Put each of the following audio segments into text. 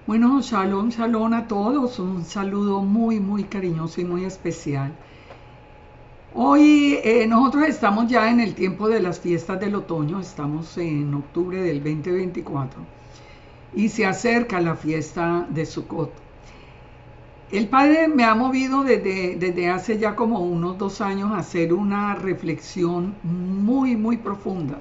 Bueno, shalom, shalom a todos. Un saludo muy, muy cariñoso y muy especial. Hoy nosotros estamos ya en el tiempo de las fiestas del otoño, estamos en octubre del 2024 y se acerca la fiesta de Sukkot. El Padre me ha movido desde hace ya como unos 2 años a hacer una reflexión muy, muy profunda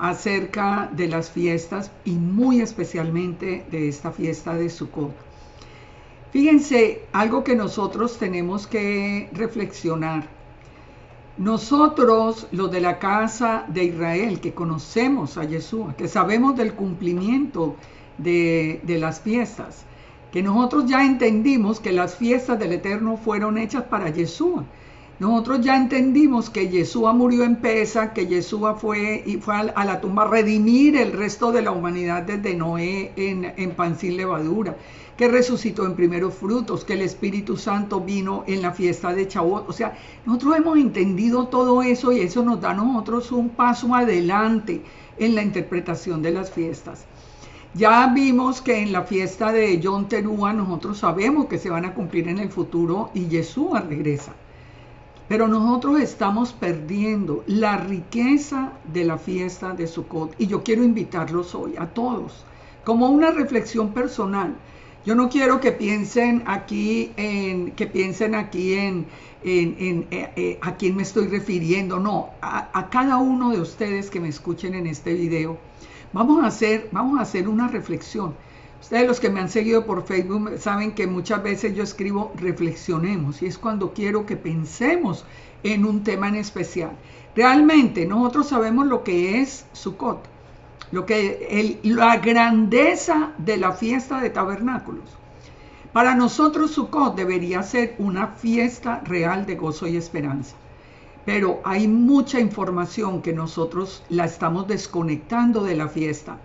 acerca de las fiestas y muy especialmente de esta fiesta de Sukkot. Fíjense, algo que nosotros tenemos que reflexionar. Nosotros, los de la casa de Israel, que conocemos a Yeshua, que sabemos del cumplimiento de las fiestas, que nosotros ya entendimos que las fiestas del Eterno fueron hechas para Yeshua. Nosotros ya entendimos que Yeshua murió en Pesa, que Yeshua fue a la tumba a redimir el resto de la humanidad desde Noé en pan sin levadura, que resucitó en primeros frutos, que el Espíritu Santo vino en la fiesta de Shavuot. O sea, nosotros hemos entendido todo eso y eso nos da a nosotros un paso adelante en la interpretación de las fiestas. Ya vimos que en la fiesta de Yom Teruah nosotros sabemos que se van a cumplir en el futuro y Yeshua regresa. Pero nosotros estamos perdiendo la riqueza de la fiesta de Sukkot y yo quiero invitarlos hoy a todos como una reflexión personal. Yo no quiero que piensen aquí a quién me estoy refiriendo, no, a cada uno de ustedes que me escuchen en este video. Vamos a hacer una reflexión. Ustedes los que me han seguido por Facebook saben que muchas veces yo escribo reflexionemos y es cuando quiero que pensemos en un tema en especial. Realmente nosotros sabemos lo que es Sukkot, la grandeza de la fiesta de tabernáculos. Para nosotros Sukkot debería ser una fiesta real de gozo y esperanza. Pero hay mucha información que nosotros la estamos desconectando de la fiesta.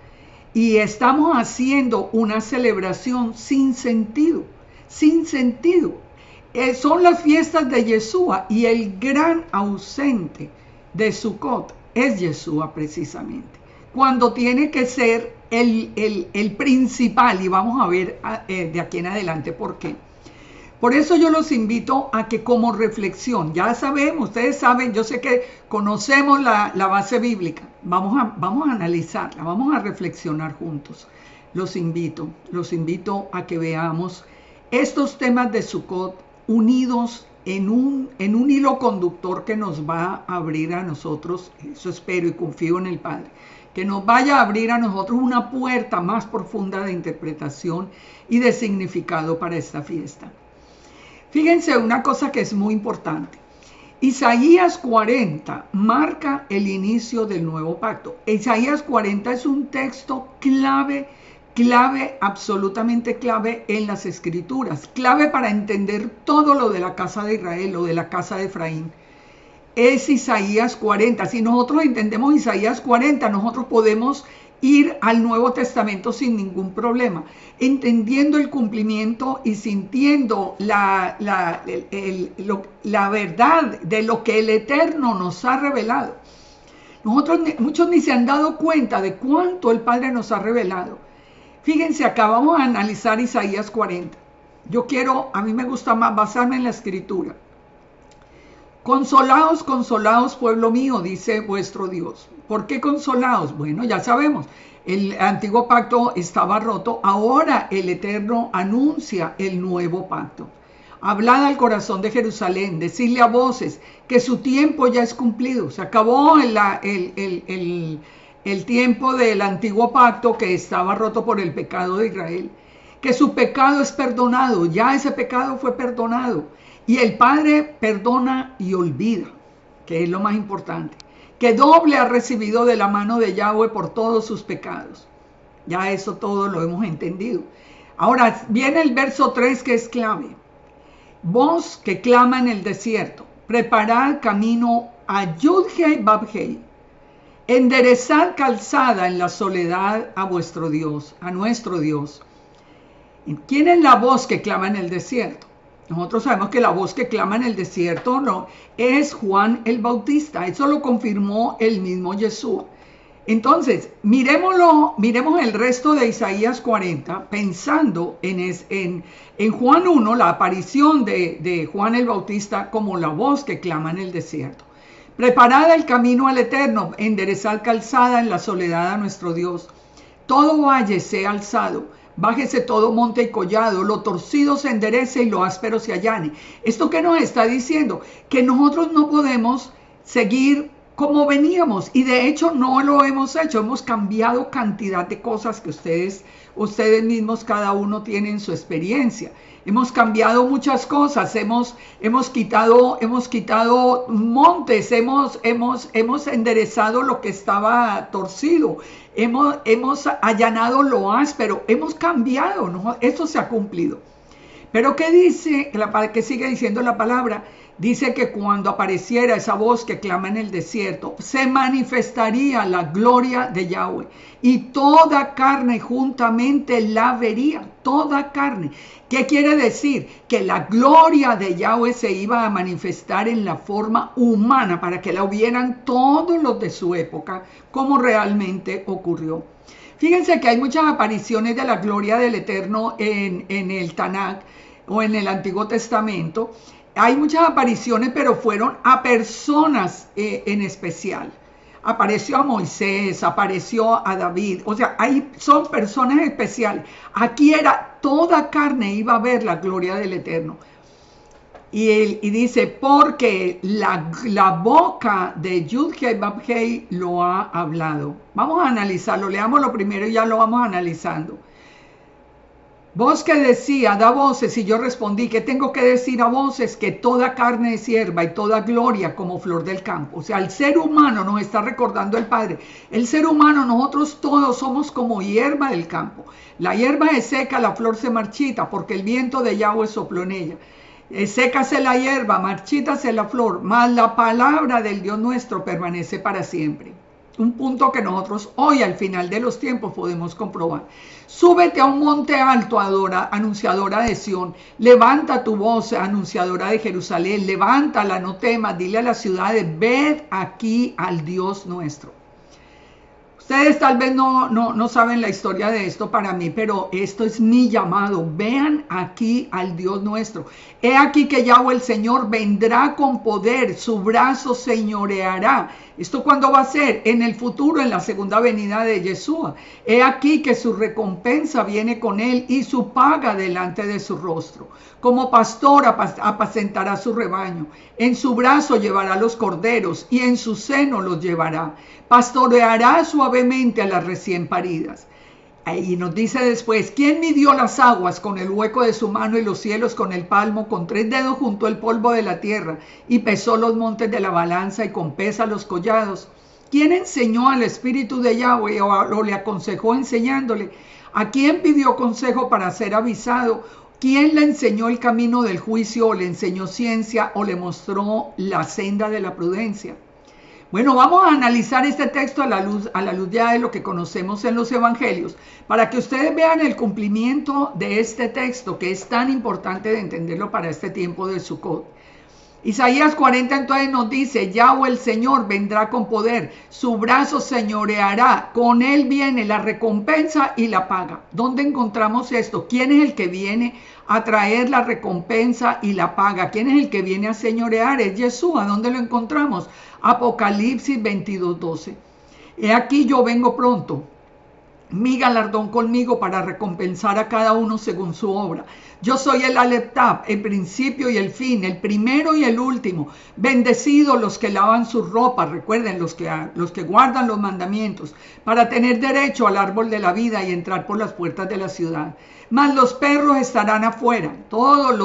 Y estamos haciendo una celebración sin sentido, sin sentido. Son las fiestas de Yeshua y el gran ausente de Sukkot es Yeshua precisamente. Cuando tiene que ser el principal, y vamos a ver de aquí en adelante por qué. Por eso yo los invito a que como reflexión, ya sabemos, ustedes saben, yo sé que conocemos la base bíblica, vamos a analizarla, vamos a reflexionar juntos. Los invito a que veamos estos temas de Sukkot unidos en un hilo conductor que nos va a abrir a nosotros, eso espero y confío en el Padre, que nos vaya a abrir a nosotros una puerta más profunda de interpretación y de significado para esta fiesta. Fíjense una cosa que es muy importante. Isaías 40 marca el inicio del nuevo pacto. Isaías 40 es un texto clave, absolutamente clave en las escrituras. Clave para entender todo lo de la casa de Israel, lo de la casa de Efraín. Es Isaías 40. Si nosotros entendemos Isaías 40, nosotros podemos ir al Nuevo Testamento sin ningún problema, entendiendo el cumplimiento y sintiendo la verdad de lo que el Eterno nos ha revelado. Muchos ni se han dado cuenta de cuánto el Padre nos ha revelado. Fíjense, acá vamos a analizar Isaías 40. A mí me gusta más basarme en la Escritura. Consolaos, consolaos, pueblo mío, dice vuestro Dios. ¿Por qué consolaos? Bueno, ya sabemos, el antiguo pacto estaba roto, ahora el Eterno anuncia el nuevo pacto. Hablad al corazón de Jerusalén, decidle a voces que su tiempo ya es cumplido. Se acabó el tiempo del antiguo pacto que estaba roto por el pecado de Israel. Que su pecado es perdonado, ya ese pecado fue perdonado. Y el Padre perdona y olvida, que es lo más importante. Que doble ha recibido de la mano de Yahweh por todos sus pecados. Ya eso todo lo hemos entendido. Ahora viene el verso 3 que es clave. Voz que clama en el desierto, preparad camino a Yud-Hei Bab-Hei. Enderezad calzada en la soledad a vuestro Dios, a nuestro Dios. ¿Quién es la voz que clama en el desierto? Nosotros sabemos que la voz que clama en el desierto no es Juan el Bautista. Eso lo confirmó el mismo Yeshua. Entonces, miremos el resto de Isaías 40, pensando en Juan 1, la aparición de Juan el Bautista como la voz que clama en el desierto. Preparad el camino al Eterno, enderezad calzada en la soledad a nuestro Dios. Todo valle sea alzado, bájese todo monte y collado, lo torcido se enderece y lo áspero se allane. ¿Esto qué nos está diciendo? Que nosotros no podemos seguir como veníamos, y de hecho no lo hemos hecho. Hemos cambiado cantidad de cosas que ustedes mismos, cada uno tiene en su experiencia. Hemos cambiado muchas cosas, hemos quitado montes, hemos enderezado lo que estaba torcido, hemos allanado lo áspero, hemos cambiado, ¿no? Esto se ha cumplido. Pero ¿qué dice? ¿Qué sigue diciendo la palabra? Dice que cuando apareciera esa voz que clama en el desierto, se manifestaría la gloria de Yahweh, y toda carne juntamente la vería, toda carne. ¿Qué quiere decir? Que la gloria de Yahweh se iba a manifestar en la forma humana, para que la vieran todos los de su época, como realmente ocurrió. Fíjense que hay muchas apariciones de la gloria del Eterno en el Tanakh o en el Antiguo Testamento. Hay muchas apariciones, pero fueron a personas en especial. Apareció a Moisés, apareció a David, o sea, son personas especiales. Aquí era toda carne iba a ver la gloria del Eterno. Y dice, porque la boca de Yud-Heh Vав-Heh lo ha hablado. Vamos a analizarlo, leámoslo primero y ya lo vamos analizando. Voz que decía, da voces, y yo respondí, ¿qué tengo que decir a voces? Que toda carne es hierba y toda gloria como flor del campo. O sea, el ser humano, nos está recordando el Padre, el ser humano, nosotros todos somos como hierba del campo. La hierba es seca, la flor se marchita, porque el viento de Yahweh sopló en ella. Sécase la hierba, marchítase la flor, mas la palabra del Dios nuestro permanece para siempre. Un punto que nosotros hoy al final de los tiempos podemos comprobar. Súbete a un monte alto, anunciadora de Sión. Levanta tu voz, anunciadora de Jerusalén. Levántala, no temas. Dile a las ciudades, ved aquí al Dios nuestro. Ustedes tal vez no saben la historia de esto para mí, pero esto es mi llamado. Vean aquí al Dios nuestro. He aquí que Yahweh el Señor vendrá con poder, su brazo señoreará. ¿Esto cuándo va a ser? En el futuro, en la segunda venida de Yeshua. He aquí que su recompensa viene con él y su paga delante de su rostro. Como pastor apacentará su rebaño. En su brazo llevará los corderos y en su seno los llevará. Pastoreará suavemente a las recién paridas. Y nos dice después, ¿quién midió las aguas con el hueco de su mano y los cielos con el palmo? Con 3 dedos juntó el polvo de la tierra y pesó los montes de la balanza y con pesa los collados. ¿Quién enseñó al Espíritu de Yahweh o le aconsejó enseñándole? ¿A quién pidió consejo para ser avisado? ¿Quién le enseñó el camino del juicio o le enseñó ciencia o le mostró la senda de la prudencia? Bueno, vamos a analizar este texto a la luz ya de lo que conocemos en los evangelios, para que ustedes vean el cumplimiento de este texto, que es tan importante de entenderlo para este tiempo de Sukkot. Isaías 40 entonces nos dice, Yahweh el Señor vendrá con poder, su brazo señoreará, con él viene la recompensa y la paga. ¿Dónde encontramos esto? ¿Quién es el que viene a traer la recompensa y la paga? ¿Quién es el que viene a señorear? Es Yeshua. ¿Dónde lo encontramos? Apocalipsis 22:12. He aquí yo vengo pronto, mi galardón conmigo para recompensar a cada uno según su obra. Yo soy el Aleph Tav, el principio y el fin, el primero y el último. Bendecidos los que lavan sus ropas, recuerden, los que guardan los mandamientos, para tener derecho al árbol de la vida y entrar por las puertas de la ciudad. Mas los perros estarán afuera, todos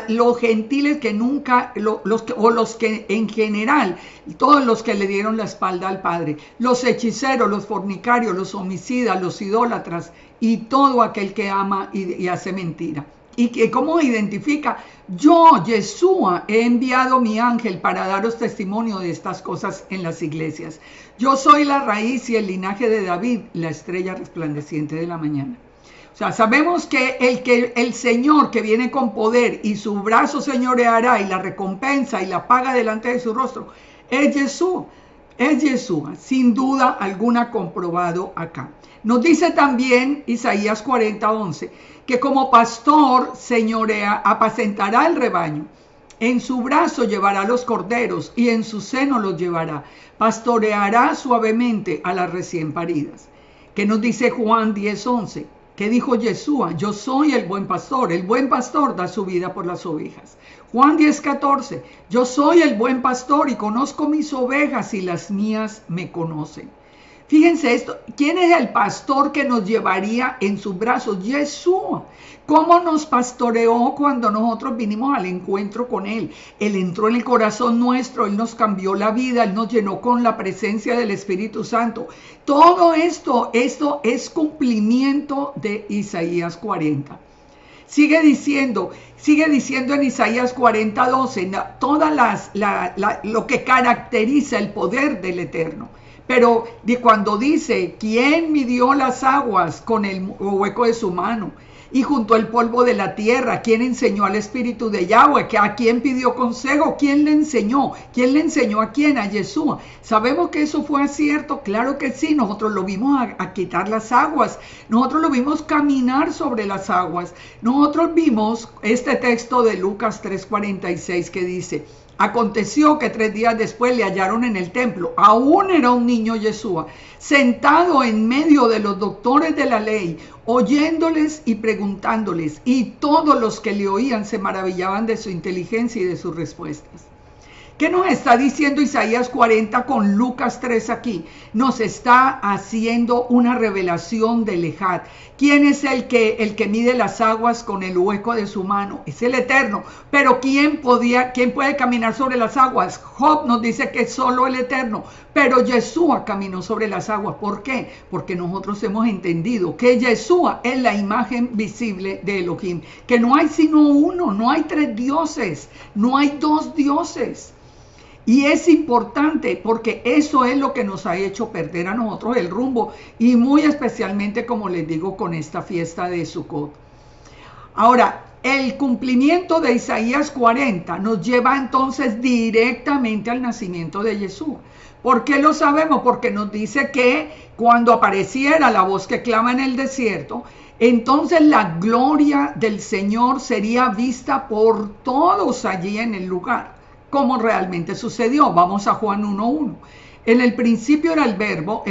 los gentiles que nunca, los que en general, todos los que le dieron la espalda al Padre, los hechiceros, los fornicarios, los homicidas, los idólatras y todo aquel que ama y hace mentira. ¿Y que cómo identifica? Yo, Yeshua, he enviado mi ángel para daros testimonio de estas cosas en las iglesias. Yo soy la raíz y el linaje de David, la estrella resplandeciente de la mañana. O sea, sabemos que el Señor que viene con poder y su brazo señoreará y la recompensa y la paga delante de su rostro es Jesús. Es Yeshua, sin duda alguna comprobado acá. Nos dice también Isaías 40:11, que como pastor señorea, apacentará el rebaño. En su brazo llevará los corderos y en su seno los llevará. Pastoreará suavemente a las recién paridas. ¿Qué nos dice Juan 10:11? ¿Qué dijo Yeshua? Yo soy el buen pastor da su vida por las ovejas. Juan 10:14, yo soy el buen pastor y conozco mis ovejas y las mías me conocen. Fíjense esto, ¿quién es el pastor que nos llevaría en sus brazos? Yeshua. ¿Cómo nos pastoreó cuando nosotros vinimos al encuentro con Él? Él entró en el corazón nuestro, Él nos cambió la vida, Él nos llenó con la presencia del Espíritu Santo. Todo esto es cumplimiento de Isaías 40. Sigue diciendo en Isaías 40:12, lo que caracteriza el poder del Eterno. Pero cuando dice, ¿quién midió las aguas con el hueco de su mano? Y junto al polvo de la tierra, ¿quién enseñó al Espíritu de Yahweh? ¿A quién pidió consejo? ¿Quién le enseñó? ¿Quién le enseñó a quién? A Yeshua. ¿Sabemos que eso fue cierto? Claro que sí. Nosotros lo vimos a quitar las aguas. Nosotros lo vimos caminar sobre las aguas. Nosotros vimos este texto de Lucas 3:46 que dice, aconteció que 3 días después le hallaron en el templo, aún era un niño Yeshua, sentado en medio de los doctores de la ley, oyéndoles y preguntándoles, y todos los que le oían se maravillaban de su inteligencia y de sus respuestas. ¿Qué nos está diciendo Isaías 40 con Lucas 3 aquí? Nos está haciendo una revelación del Ejad. ¿Quién es el que mide las aguas con el hueco de su mano? Es el Eterno. Pero ¿quién puede caminar sobre las aguas? Job nos dice que solo el Eterno. Pero Yeshua caminó sobre las aguas. ¿Por qué? Porque nosotros hemos entendido que Yeshua es la imagen visible de Elohim. Que no hay sino uno, no hay 3 dioses, no hay 2 dioses. Y es importante porque eso es lo que nos ha hecho perder a nosotros el rumbo y muy especialmente, como les digo, con esta fiesta de Sukkot. Ahora, el cumplimiento de Isaías 40 nos lleva entonces directamente al nacimiento de Yeshua. ¿Por qué lo sabemos? Porque nos dice que cuando apareciera la voz que clama en el desierto, entonces la gloria del Señor sería vista por todos allí en el lugar. Como realmente sucedió. Vamos a Juan 1:1. En el principio era el verbo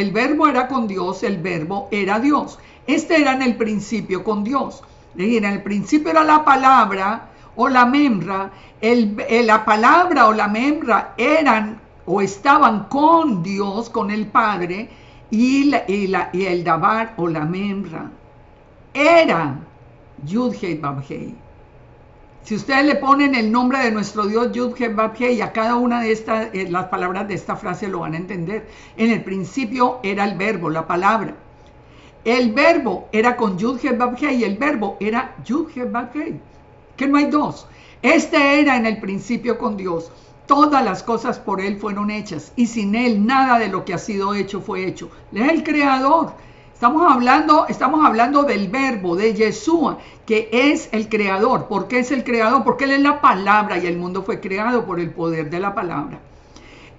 era con Dios, el verbo era Dios. Este era en el principio con Dios. En el principio era la palabra o la memra, la palabra o la memra eran o estaban con Dios, con el Padre, y el dabar o la memra era Yud-Heh Vav-Heh. Si ustedes le ponen el nombre de nuestro Dios Yud-Heh Vav-Heh y a cada una de estas, las palabras de esta frase lo van a entender. En el principio era el verbo, la palabra. El verbo era con Yud-Heh Vav-Heh y el verbo era Yud-Heh Vav-Heh, que no hay 2. Este era en el principio con Dios. Todas las cosas por Él fueron hechas y sin Él nada de lo que ha sido hecho fue hecho. Él es el creador. Estamos hablando del verbo, de Yeshua, que es el creador. ¿Por qué es el creador? Porque Él es la palabra y el mundo fue creado por el poder de la palabra.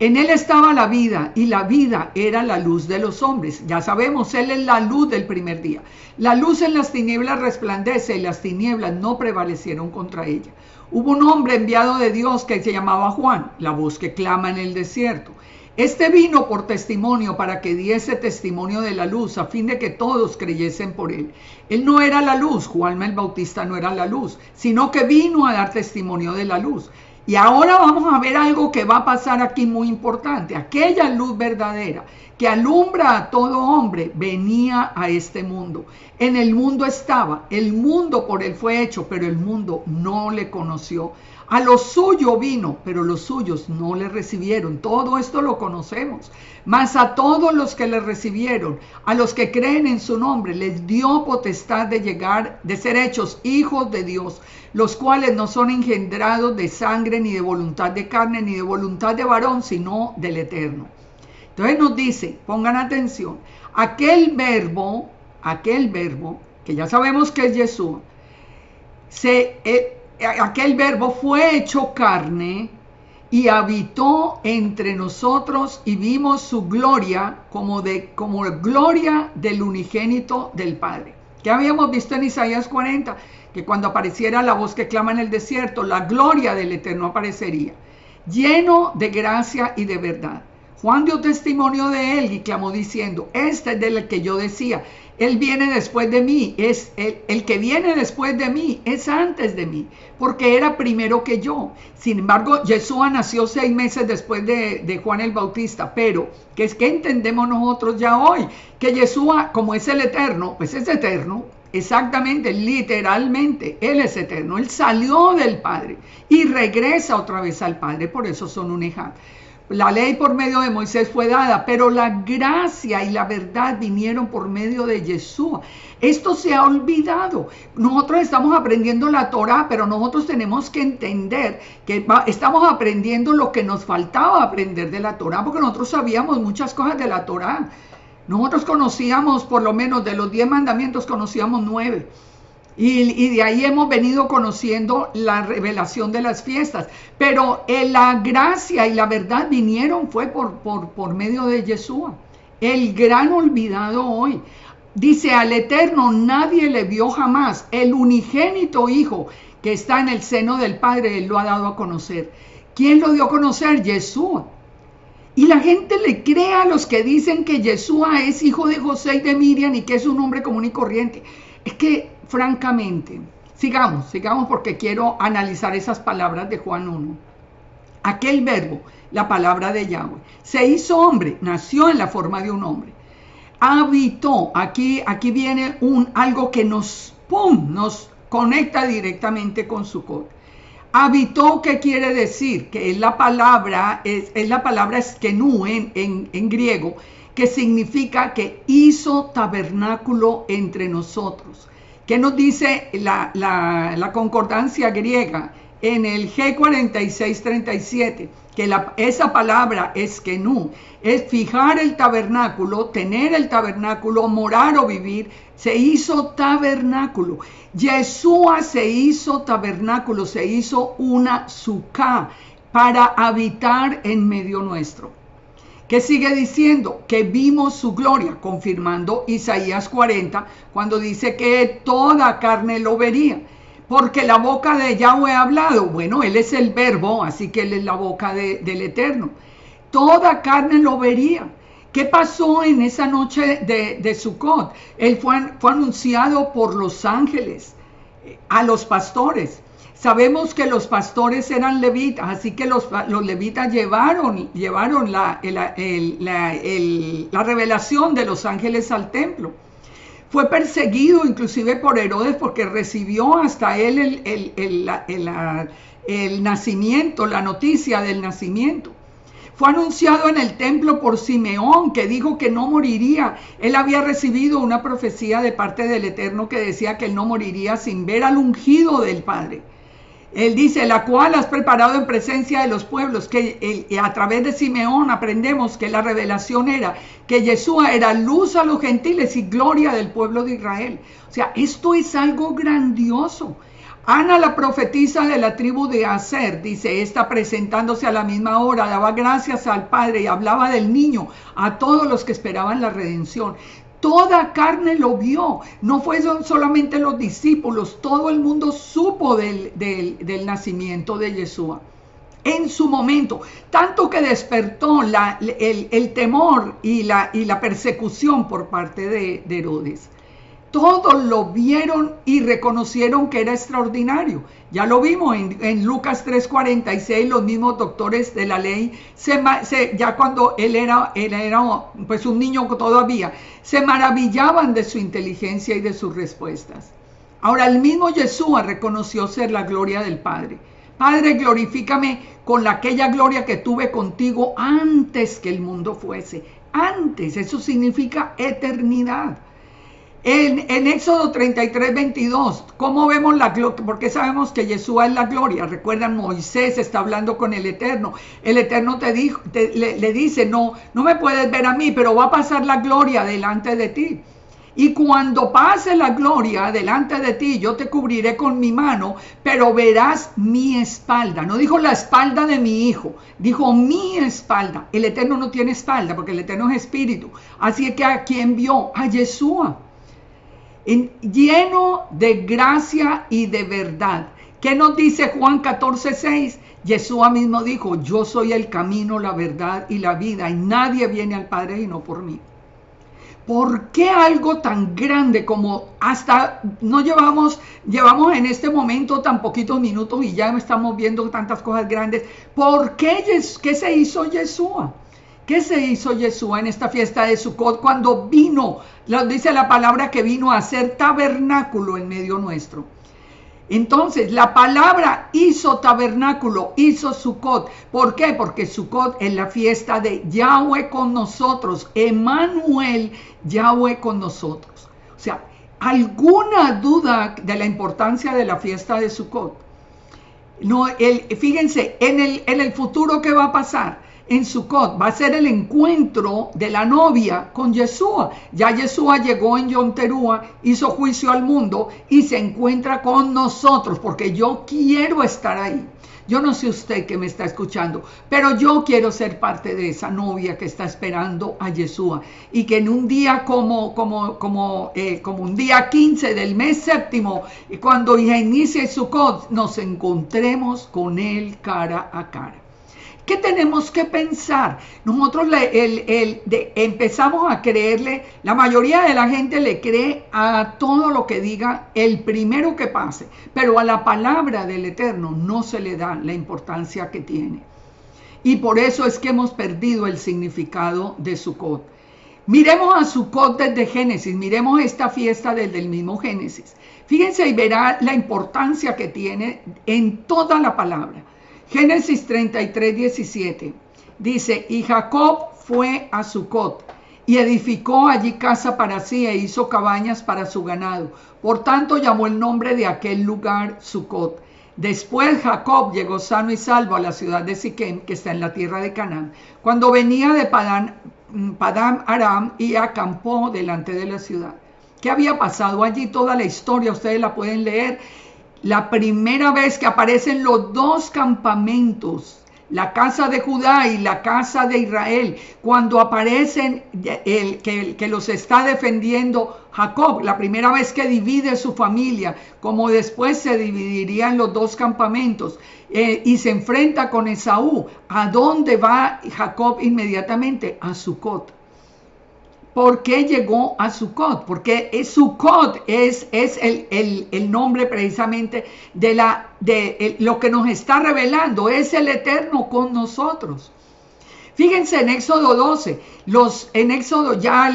En Él estaba la vida y la vida era la luz de los hombres. Ya sabemos, Él es la luz del primer día. La luz en las tinieblas resplandece y las tinieblas no prevalecieron contra ella. Hubo un hombre enviado de Dios que se llamaba Juan, la voz que clama en el desierto. Este vino por testimonio para que diese testimonio de la luz, a fin de que todos creyesen por él. Él no era la luz, Juan el Bautista no era la luz, sino que vino a dar testimonio de la luz. Y ahora vamos a ver algo que va a pasar aquí muy importante. Aquella luz verdadera que alumbra a todo hombre venía a este mundo. En el mundo estaba, el mundo por él fue hecho, pero el mundo no le conoció. A lo suyo vino, pero los suyos no le recibieron. Todo esto lo conocemos. Mas a todos los que le recibieron, a los que creen en su nombre, les dio potestad de ser hechos hijos de Dios, los cuales no son engendrados de sangre, ni de voluntad de carne, ni de voluntad de varón, sino del Eterno. Entonces nos dice, pongan atención, aquel verbo, que ya sabemos que es Yeshua, aquel verbo fue hecho carne y habitó entre nosotros y vimos su gloria como gloria del unigénito del Padre. ¿Qué habíamos visto en Isaías 40? Que cuando apareciera la voz que clama en el desierto, la gloria del Eterno aparecería, lleno de gracia y de verdad. Juan dio testimonio de él y clamó diciendo, este es del que yo decía, él viene después de mí, es el que viene después de mí, es antes de mí, porque era primero que yo. Sin embargo, Yeshua nació 6 meses después de Juan el Bautista, pero ¿qué es que entendemos nosotros ya hoy? Que Yeshua, como es el eterno, pues es eterno, exactamente, literalmente, él es eterno, él salió del Padre y regresa otra vez al Padre, por eso son un ejad. La ley por medio de Moisés fue dada, pero la gracia y la verdad vinieron por medio de Yeshua. Esto se ha olvidado. Nosotros estamos aprendiendo la Torá, pero nosotros tenemos que entender que estamos aprendiendo lo que nos faltaba aprender de la Torá, porque nosotros sabíamos muchas cosas de la Torá. Nosotros conocíamos, por lo menos de los 10 mandamientos, conocíamos 9. Y de ahí hemos venido conociendo la revelación de las fiestas. Pero la gracia y la verdad vinieron fue por medio de Yeshua. El gran olvidado hoy. Dice, al Eterno nadie le vio jamás. El unigénito Hijo que está en el seno del Padre, Él lo ha dado a conocer. ¿Quién lo dio a conocer? Yeshua. Y la gente le cree a los que dicen que Yeshua es hijo de José y de Miriam y que es un hombre común y corriente. Es que, francamente, sigamos porque quiero analizar esas palabras de Juan 1. Aquel verbo, la palabra de Yahweh, se hizo hombre, nació en la forma de un hombre. Habitó, aquí viene algo que nos conecta directamente con Sukkot. Habitó, ¿qué quiere decir? Que es la palabra eskenú en griego, que significa que hizo tabernáculo entre nosotros. ¿Qué nos dice la concordancia griega en el G4637? Que esa palabra eskenú es fijar el tabernáculo, tener el tabernáculo, morar o vivir. Se hizo tabernáculo. Yeshua se hizo tabernáculo, se hizo una suká para habitar en medio nuestro. ¿Qué sigue diciendo? Que vimos su gloria, confirmando Isaías 40, cuando dice que toda carne lo vería. Porque la boca de Yahweh ha hablado. Bueno, Él es el verbo, así que Él es la boca del Eterno. Toda carne lo vería. ¿Qué pasó en esa noche de Sukkot? Él fue anunciado por los ángeles a los pastores. Sabemos que los pastores eran levitas, así que los levitas llevaron la revelación de los ángeles al templo. Fue perseguido inclusive por Herodes porque recibió hasta él el nacimiento, la noticia del nacimiento. Fue anunciado en el templo por Simeón, que dijo que no moriría. Él había recibido una profecía de parte del Eterno que decía que él no moriría sin ver al ungido del Padre. Él dice, la cual has preparado en presencia de los pueblos, que a través de Simeón aprendemos que la revelación era que Yeshua era luz a los gentiles y gloria del pueblo de Israel. O sea, esto es algo grandioso. Ana, la profetisa de la tribu de Aser, dice, esta presentándose a la misma hora, daba gracias al Padre y hablaba del niño a todos los que esperaban la redención. Toda carne lo vio, no fue solamente los discípulos, todo el mundo supo del nacimiento de Yeshua. En su momento, tanto que despertó el temor y la persecución por parte de Herodes. Todos lo vieron y reconocieron que era extraordinario. Ya lo vimos en Lucas 3:46, los mismos doctores de la ley, ya cuando él era pues un niño todavía, se maravillaban de su inteligencia y de sus respuestas. Ahora el mismo Yeshua reconoció ser la gloria del Padre. Padre, glorifícame con aquella gloria que tuve contigo antes que el mundo fuese. Antes, eso significa eternidad. En Éxodo 33:22, ¿cómo vemos la gloria? Porque sabemos que Yeshua es la gloria. Recuerdan, Moisés está hablando con el Eterno. El Eterno le dice, no me puedes ver a mí, pero va a pasar la gloria delante de ti. Y cuando pase la gloria delante de ti, yo te cubriré con mi mano, pero verás mi espalda. No dijo la espalda de mi hijo, dijo mi espalda. El Eterno no tiene espalda porque el Eterno es espíritu. Así que ¿a quién vio? A Yeshua. Lleno de gracia y de verdad. ¿Qué nos dice Juan 14:6? Yeshua mismo dijo, yo soy el camino, la verdad y la vida, y nadie viene al Padre sino por mí. ¿Por qué algo tan grande como hasta no llevamos en este momento tan poquitos minutos y ya estamos viendo tantas cosas grandes? ¿Por qué se hizo Yeshua? ¿Qué se hizo Yeshua en esta fiesta de Sukkot cuando vino? Dice la palabra que vino a ser tabernáculo en medio nuestro. Entonces, la palabra hizo tabernáculo, hizo Sukkot. ¿Por qué? Porque Sukkot es la fiesta de Yahweh con nosotros. Emmanuel, Yahweh con nosotros. O sea, ¿alguna duda de la importancia de la fiesta de Sukkot? No, fíjense, en el futuro, ¿qué va a pasar? En Sukkot va a ser el encuentro de la novia con Yeshua. Ya Yeshua llegó en Yom Teruah, hizo juicio al mundo y se encuentra con nosotros, porque yo quiero estar ahí. Yo no sé usted que me está escuchando, pero yo quiero ser parte de esa novia que está esperando a Yeshua. Y que en un día como un día 15 del mes séptimo, cuando inicie Sukkot, nos encontremos con él cara a cara. ¿Qué tenemos que pensar? Nosotros empezamos a creerle, la mayoría de la gente le cree a todo lo que diga el primero que pase, pero a la palabra del Eterno no se le da la importancia que tiene. Y por eso es que hemos perdido el significado de Sukkot. Miremos a Sukkot desde Génesis, miremos esta fiesta desde el mismo Génesis. Fíjense y verá la importancia que tiene en toda la palabra. Génesis 33:17 dice, y Jacob fue a Sucot y edificó allí casa para sí e hizo cabañas para su ganado. Por tanto llamó el nombre de aquel lugar Sucot. Después Jacob llegó sano y salvo a la ciudad de Siquem, que está en la tierra de Canaán, cuando venía de Padán Aram y acampó delante de la ciudad. ¿Qué había pasado allí? Toda la historia ustedes la pueden leer. La primera vez que aparecen los dos campamentos, la casa de Judá y la casa de Israel, cuando aparecen que los está defendiendo Jacob, la primera vez que divide su familia, como después se dividirían los dos campamentos, y se enfrenta con Esaú. ¿A dónde va Jacob inmediatamente? A Sucot. ¿Por qué llegó a Sucot? Porque Sucot es el nombre precisamente de lo que nos está revelando. Es el Eterno con nosotros. Fíjense en Éxodo 12. En Éxodo ya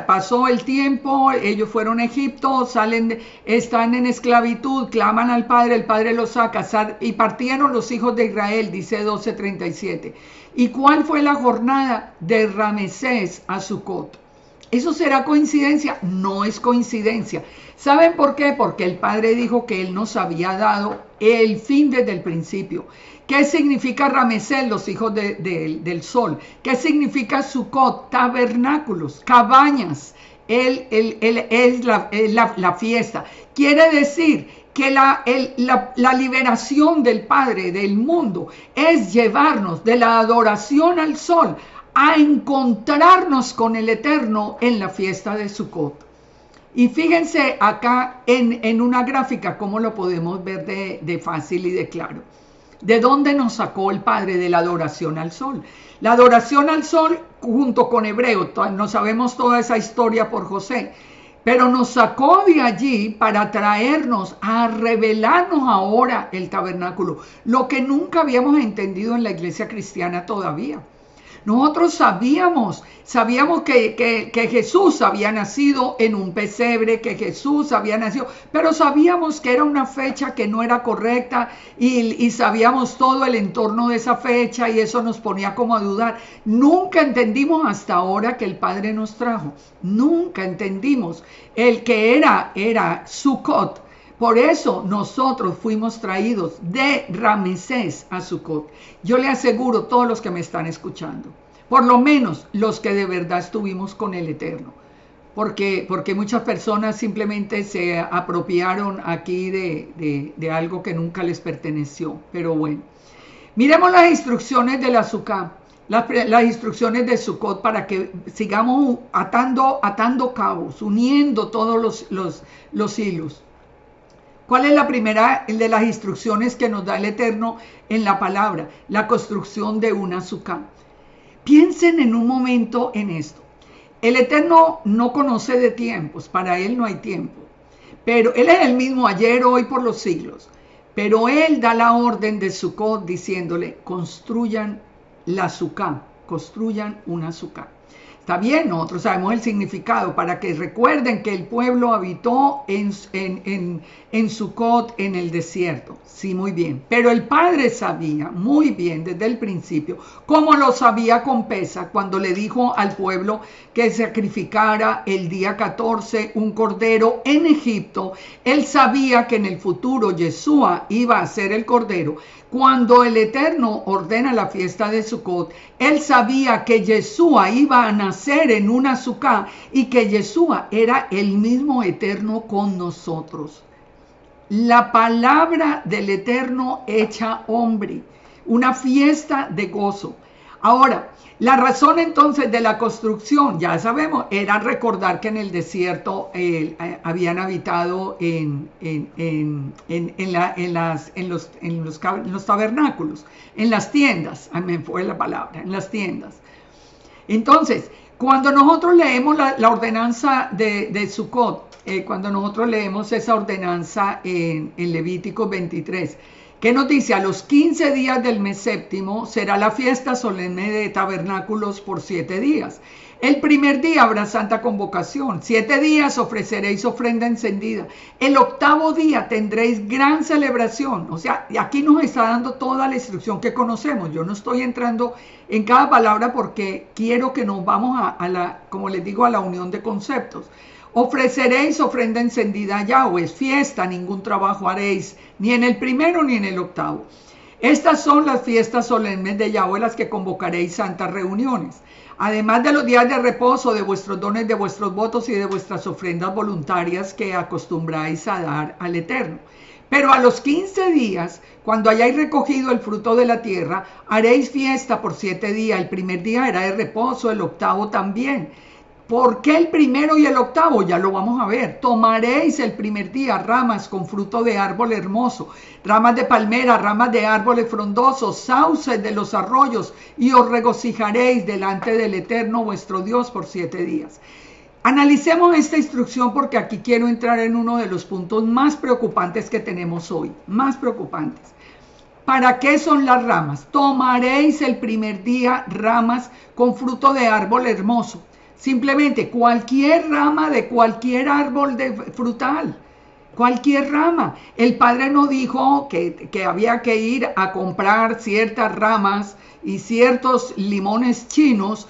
pasó el tiempo. Ellos fueron a Egipto, están en esclavitud, claman al Padre, el Padre los saca. Y partieron los hijos de Israel, dice 12:37. ¿Y cuál fue la jornada de Ramesés a Sucot? ¿Eso será coincidencia? No es coincidencia. ¿Saben por qué? Porque el Padre dijo que Él nos había dado el fin desde el principio. ¿Qué significa Ramesés, los hijos del sol? ¿Qué significa Sucot? Tabernáculos, cabañas. Él es la fiesta. Quiere decir que la liberación del Padre del mundo es llevarnos de la adoración al sol a encontrarnos con el Eterno en la fiesta de Sukkot. Y fíjense acá en una gráfica cómo lo podemos ver de fácil y de claro. ¿De dónde nos sacó el Padre? De la adoración al sol. La adoración al sol junto con Hebreo, no sabemos toda esa historia por José, pero nos sacó de allí para traernos a revelarnos ahora el tabernáculo, lo que nunca habíamos entendido en la iglesia cristiana todavía. Nosotros sabíamos que Jesús había nacido en un pesebre, que Jesús había nacido, pero sabíamos que era una fecha que no era correcta y sabíamos todo el entorno de esa fecha y eso nos ponía como a dudar. Nunca entendimos hasta ahora que el Padre nos trajo. Nunca entendimos el que era Sukkot. Por eso nosotros fuimos traídos de Ramesés a Sucot. Yo le aseguro, todos los que me están escuchando, por lo menos los que de verdad estuvimos con el Eterno, porque muchas personas simplemente se apropiaron aquí de algo que nunca les perteneció. Pero bueno, miremos las instrucciones del azúcar, las instrucciones de Sukkot, para que sigamos atando cabos, uniendo todos los hilos. ¿Cuál es la primera de las instrucciones que nos da el Eterno en la palabra? La construcción de un azúcar. Piensen en un momento en esto. El Eterno no conoce de tiempos, para Él no hay tiempo. Pero Él es el mismo ayer, hoy, por los siglos. Pero Él da la orden de Sukkot diciéndole, construyan la azúcar, construyan un azúcar. Está bien, nosotros sabemos el significado, para que recuerden que el pueblo habitó en Sukkot, en el desierto. Sí, muy bien. Pero el Padre sabía muy bien desde el principio, como lo sabía con Pesach, cuando le dijo al pueblo que sacrificara el día 14 un cordero en Egipto. Él sabía que en el futuro Yeshua iba a ser el cordero. Cuando el Eterno ordena la fiesta de Sukkot, Él sabía que Yeshua iba a nacer en una azúcar y que Yeshua era el mismo Eterno con nosotros. La palabra del Eterno hecha hombre, una fiesta de gozo. Ahora, la razón entonces de la construcción, ya sabemos, era recordar que en el desierto habían habitado en los tabernáculos, en las tiendas, me fue la palabra, en las tiendas. Entonces, cuando nosotros leemos la ordenanza de Sukkot, cuando nosotros leemos esa ordenanza en Levítico 23, ¿qué nos dice? A los 15 días del mes séptimo será la fiesta solemne de tabernáculos por 7 días. El primer día habrá santa convocación. 7 días ofreceréis ofrenda encendida. El octavo día tendréis gran celebración. O sea, aquí nos está dando toda la instrucción que conocemos. Yo no estoy entrando en cada palabra porque quiero que nos vamos como les digo, a la unión de conceptos. Ofreceréis ofrenda encendida a Yahweh, es fiesta, ningún trabajo haréis, ni en el primero ni en el octavo. Estas son las fiestas solemnes de Yahweh, las que convocaréis santas reuniones. Además de los días de reposo, de vuestros dones, de vuestros votos y de vuestras ofrendas voluntarias que acostumbráis a dar al Eterno. Pero a los 15 días, cuando hayáis recogido el fruto de la tierra, haréis fiesta por 7 días. El primer día era de reposo, el octavo también. ¿Por qué el primero y el octavo? Ya lo vamos a ver. Tomaréis el primer día ramas con fruto de árbol hermoso, ramas de palmera, ramas de árboles frondosos, sauces de los arroyos, y os regocijaréis delante del Eterno vuestro Dios por 7 días. Analicemos esta instrucción porque aquí quiero entrar en uno de los puntos más preocupantes que tenemos hoy. Más preocupantes. ¿Para qué son las ramas? Tomaréis el primer día ramas con fruto de árbol hermoso. Simplemente cualquier rama de cualquier árbol frutal, cualquier rama. El Padre no dijo que había que ir a comprar ciertas ramas y ciertos limones chinos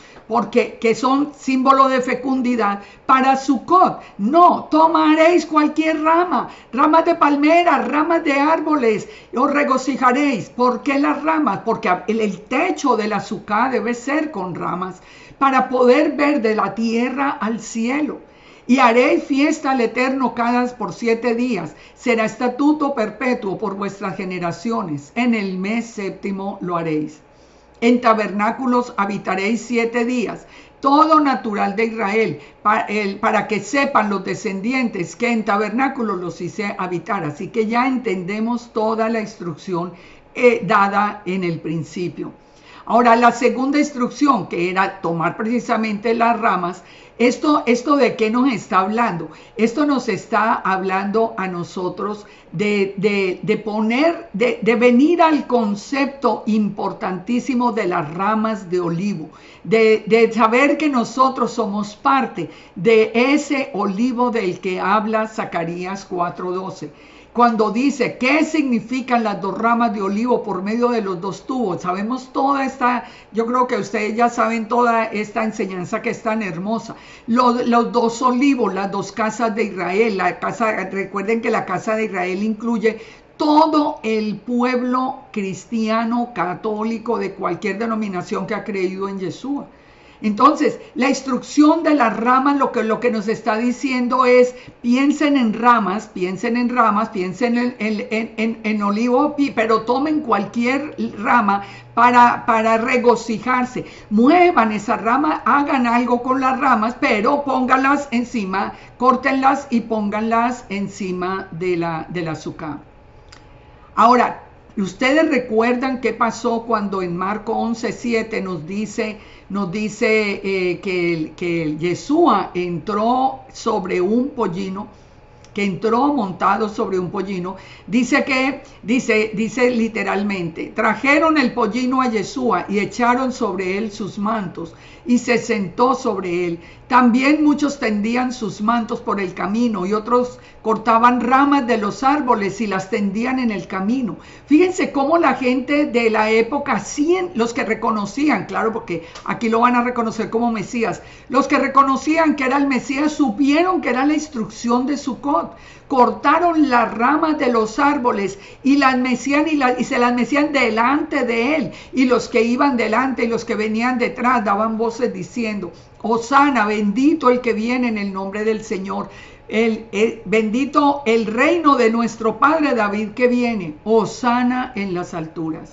que son símbolo de fecundidad para Sukkot. No, tomaréis cualquier rama, ramas de palmera, ramas de árboles, os regocijaréis. ¿Por qué las ramas? Porque el techo del azúcar debe ser con ramas, para poder ver de la tierra al cielo. Y haréis fiesta al Eterno por 7 días. Será estatuto perpetuo por vuestras generaciones. En el mes séptimo lo haréis. En tabernáculos habitaréis 7 días. Todo natural de Israel, para que sepan los descendientes que en tabernáculos los hice habitar. Así que ya entendemos toda la instrucción dada en el principio. Ahora, la segunda instrucción, que era tomar precisamente las ramas, ¿esto de qué nos está hablando? Esto nos está hablando a nosotros de venir al concepto importantísimo de las ramas de olivo, de saber que nosotros somos parte de ese olivo del que habla Zacarías 4:12. Cuando dice, ¿qué significan las 2 ramas de olivo por medio de los 2 tubos? Sabemos toda esta, yo creo que ustedes ya saben toda esta enseñanza que es tan hermosa. Los 2 olivos, las 2 casas de Israel, recuerden que la casa de Israel incluye todo el pueblo cristiano, católico, de cualquier denominación que ha creído en Yeshua. Entonces, la instrucción de las ramas lo que nos está diciendo es, piensen en ramas, piensen en olivo, pero tomen cualquier rama para regocijarse. Muevan esa rama, hagan algo con las ramas, pero pónganlas encima, córtenlas y pónganlas encima del azúcar. Ahora, ¿ustedes recuerdan qué pasó cuando en Marco 11:7 nos dice que Yeshua entró sobre un pollino, que entró montado sobre un pollino? Dice literalmente, trajeron el pollino a Yeshua y echaron sobre él sus mantos y se sentó sobre él. También muchos tendían sus mantos por el camino y otros cortaban ramas de los árboles y las tendían en el camino. Fíjense cómo la gente de la época, los que reconocían, claro, porque aquí lo van a reconocer como Mesías, los que reconocían que era el Mesías supieron que era la instrucción de Sucot. Cortaron las ramas de los árboles y se las mecían delante de él, y los que iban delante y los que venían detrás daban voces diciendo, Hosana, bendito el que viene en el nombre del Señor, bendito el reino de nuestro padre David que viene, Hosana en las alturas.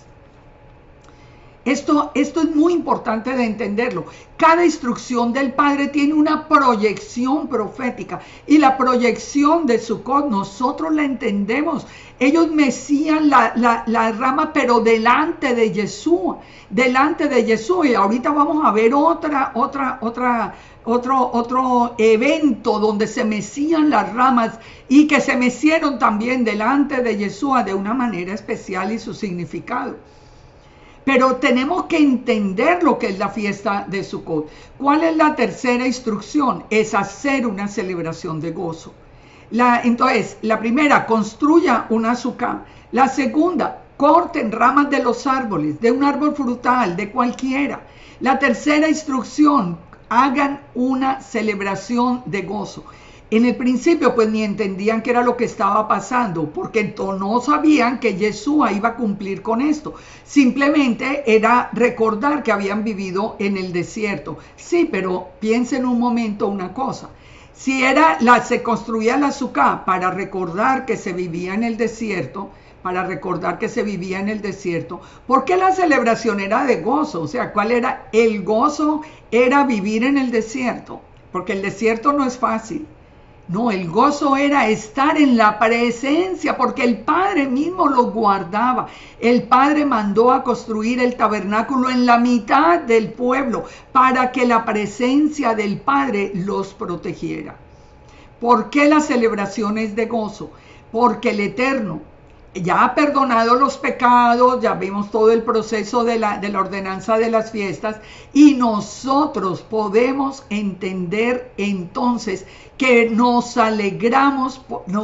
Esto es muy importante de entenderlo. Cada instrucción del Padre tiene una proyección profética, y la proyección de Sucot nosotros la entendemos. Ellos mecían la rama, pero delante de Yeshua, y ahorita vamos a ver otro evento donde se mecían las ramas y que se mecieron también delante de Yeshua de una manera especial y su significado. Pero tenemos que entender lo que es la fiesta de Sucot. ¿Cuál es la tercera instrucción? Es hacer una celebración de gozo. Entonces, la primera, construya un azúcar. La segunda, corten ramas de los árboles, de un árbol frutal, de cualquiera. La tercera instrucción, hagan una celebración de gozo. En el principio pues ni entendían qué era lo que estaba pasando, porque no sabían que Yeshua iba a cumplir con esto. Simplemente era recordar que habían vivido en el desierto. Sí, pero piensen un momento una cosa. Si se construía el azúcar para recordar que se vivía en el desierto, ¿por qué la celebración era de gozo? O sea, ¿cuál era el gozo? Era vivir en el desierto, porque el desierto no es fácil. No, el gozo era estar en la presencia, porque el Padre mismo los guardaba. El Padre mandó a construir el tabernáculo en la mitad del pueblo para que la presencia del Padre los protegiera. ¿Por qué la celebración es de gozo? Porque el Eterno ya ha perdonado los pecados, ya vimos todo el proceso de la ordenanza de las fiestas, y nosotros podemos entender entonces que nos alegramos,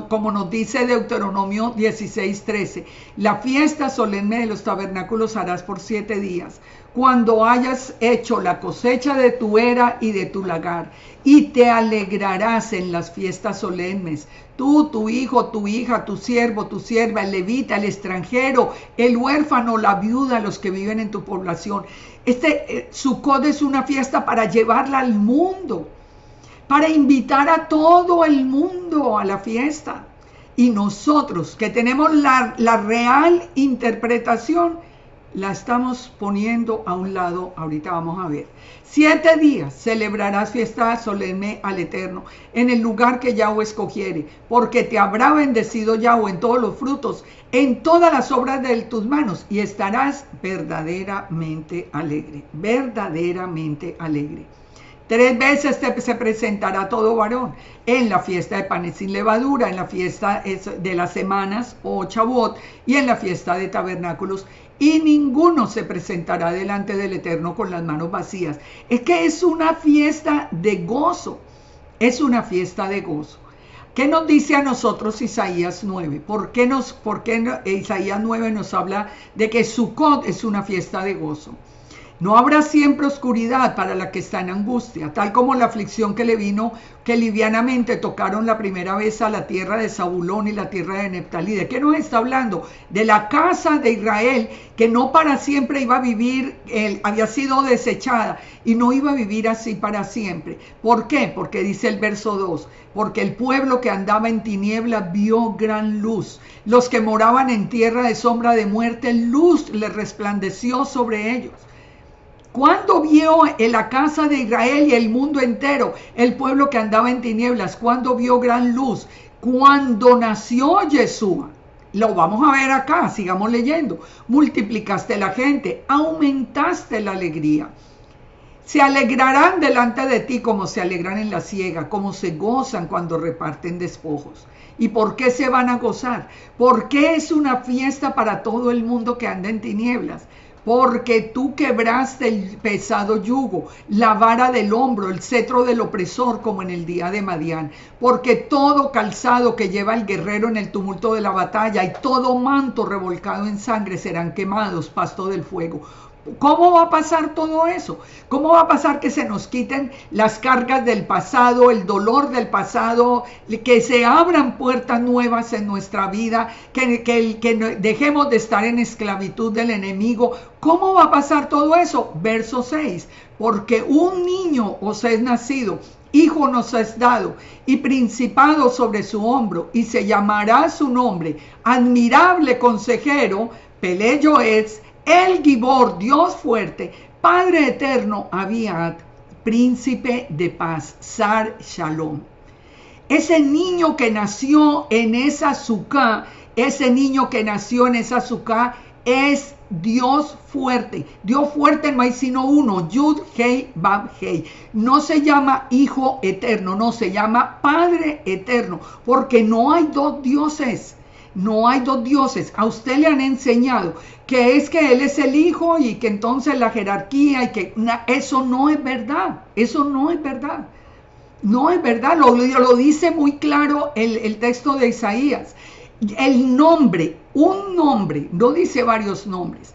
como nos dice Deuteronomio 16:13, la fiesta solemne de los tabernáculos harás por 7 días, cuando hayas hecho la cosecha de tu era y de tu lagar, y te alegrarás en las fiestas solemnes, tú, tu hijo, tu hija, tu siervo, tu sierva, el levita, el extranjero, el huérfano, la viuda, los que viven en tu población. Sucot es una fiesta para llevarla al mundo, para invitar a todo el mundo a la fiesta. Y nosotros que tenemos la real interpretación, la estamos poniendo a un lado. Ahorita vamos a ver. 7 días celebrarás fiesta solemne al Eterno en el lugar que Yahweh escogiere, porque te habrá bendecido Yahweh en todos los frutos, en todas las obras de tus manos, y estarás verdaderamente alegre, verdaderamente alegre. 3 veces se presentará todo varón, en la fiesta de panes sin levadura, en la fiesta de las semanas o Shavuot, y en la fiesta de tabernáculos, y ninguno se presentará delante del Eterno con las manos vacías. Es que es una fiesta de gozo, es una fiesta de gozo. ¿Qué nos dice a nosotros Isaías 9? ¿Por qué Isaías 9 nos habla de que Sucot es una fiesta de gozo? No habrá siempre oscuridad para la que está en angustia, tal como la aflicción que le vino, que livianamente tocaron la primera vez a la tierra de Zabulón y la tierra de Neftalí. ¿De qué nos está hablando? De la casa de Israel, que no para siempre iba a vivir, había sido desechada y no iba a vivir así para siempre. ¿Por qué? Porque dice el verso 2, porque el pueblo que andaba en tinieblas vio gran luz. Los que moraban en tierra de sombra de muerte, luz les resplandeció sobre ellos. ¿Cuándo vio en la casa de Israel y el mundo entero el pueblo que andaba en tinieblas? ¿Cuándo vio gran luz? Cuando nació Yeshua. Lo vamos a ver acá, sigamos leyendo. Multiplicaste la gente, aumentaste la alegría. Se alegrarán delante de ti como se alegran en la siega, como se gozan cuando reparten despojos. ¿Y por qué se van a gozar? Porque es una fiesta para todo el mundo que anda en tinieblas. Porque tú quebraste el pesado yugo, la vara del hombro, el cetro del opresor, como en el día de Madián. Porque todo calzado que lleva el guerrero en el tumulto de la batalla y todo manto revolcado en sangre serán quemados, pasto del fuego. ¿Cómo va a pasar todo eso? ¿Cómo va a pasar que se nos quiten las cargas del pasado, el dolor del pasado, que se abran puertas nuevas en nuestra vida, que dejemos de estar en esclavitud del enemigo? ¿Cómo va a pasar todo eso? Verso 6, porque un niño os es nacido, hijo nos es dado, y principado sobre su hombro, y se llamará su nombre, admirable consejero, Peleyo es, el Gibor, Dios fuerte, Padre eterno, Abiad, príncipe de paz, Sar Shalom. Ese niño que nació en esa suká, es Dios fuerte. Dios fuerte no hay sino uno, Yud Hei Bab Hei. No se llama Hijo eterno, no, se llama Padre eterno, porque no hay dos dioses. No hay dos dioses. A usted le han enseñado que es que Él es el Hijo y que entonces la jerarquía y que eso no es verdad. Eso no es verdad. No es verdad. Lo dice muy claro el texto de Isaías. El nombre, un nombre, no dice varios nombres.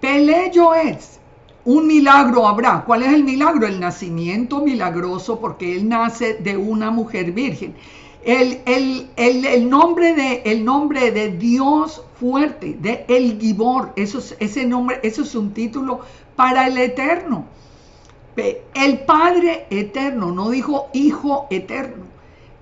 Peleyo es. Un milagro habrá. ¿Cuál es el milagro? El nacimiento milagroso, porque Él nace de una mujer virgen. El nombre de Dios fuerte, de El Gibor, ese nombre, eso es un título para el eterno. El Padre eterno, no dijo Hijo eterno.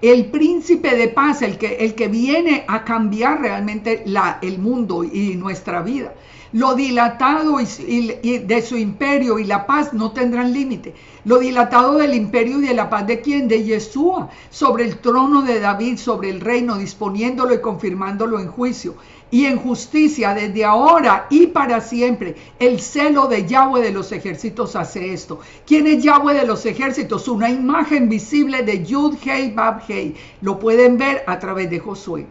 El príncipe de paz, el que viene a cambiar realmente el mundo y nuestra vida. Lo dilatado y de su imperio y la paz no tendrán límite. Lo dilatado del imperio y de la paz ¿de quién? De Yeshua, sobre el trono de David, sobre el reino, disponiéndolo y confirmándolo en juicio y en justicia desde ahora y para siempre. El celo de Yahweh de los ejércitos hace esto. ¿Quién es Yahweh de los ejércitos? Una imagen visible de Yud Hei Bab Hei. Lo pueden ver a través de Josué.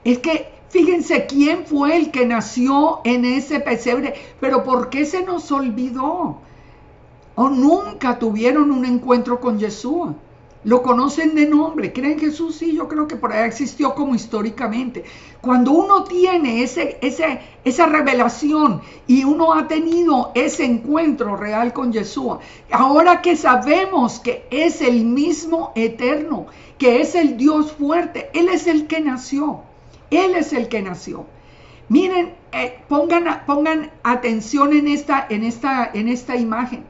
Es que fíjense quién fue el que nació en ese pesebre, pero ¿por qué se nos olvidó? ¿O nunca tuvieron un encuentro con Yeshua? ¿Lo conocen de nombre? ¿Creen Jesús? Sí, yo creo que por ahí existió como históricamente. Cuando uno tiene esa revelación y uno ha tenido ese encuentro real con Yeshua, ahora que sabemos que es el mismo eterno, que es el Dios fuerte, Él es el que nació. Él es el que nació. Miren, pongan atención en esta imagen.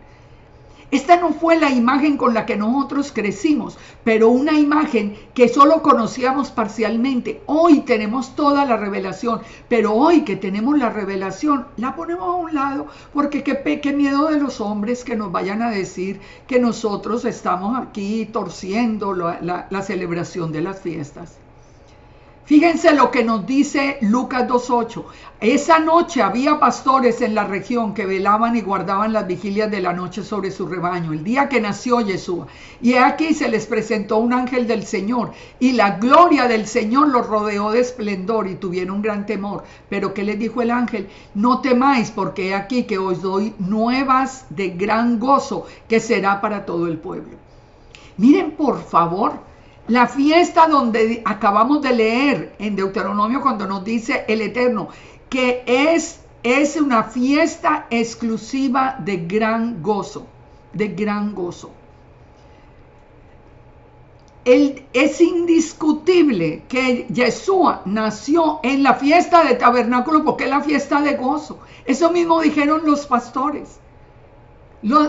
Esta no fue la imagen con la que nosotros crecimos, pero una imagen que solo conocíamos parcialmente. Hoy tenemos toda la revelación, pero hoy que tenemos la revelación, la ponemos a un lado, porque qué miedo de los hombres que nos vayan a decir que nosotros estamos aquí torciendo la celebración de las fiestas. Fíjense lo que nos dice Lucas 2:8. Esa noche había pastores en la región que velaban y guardaban las vigilias de la noche sobre su rebaño, el día que nació Yeshua. Y aquí se les presentó un ángel del Señor, y la gloria del Señor los rodeó de esplendor, y tuvieron un gran temor. Pero ¿qué les dijo el ángel? No temáis, porque he aquí que os doy nuevas de gran gozo, que será para todo el pueblo. Miren, por favor, la fiesta donde acabamos de leer en Deuteronomio cuando nos dice el Eterno que es Es una fiesta exclusiva de gran gozo, de gran gozo. Es indiscutible que Yeshua nació en la fiesta de tabernáculo porque es la fiesta de gozo. Eso mismo dijeron los pastores.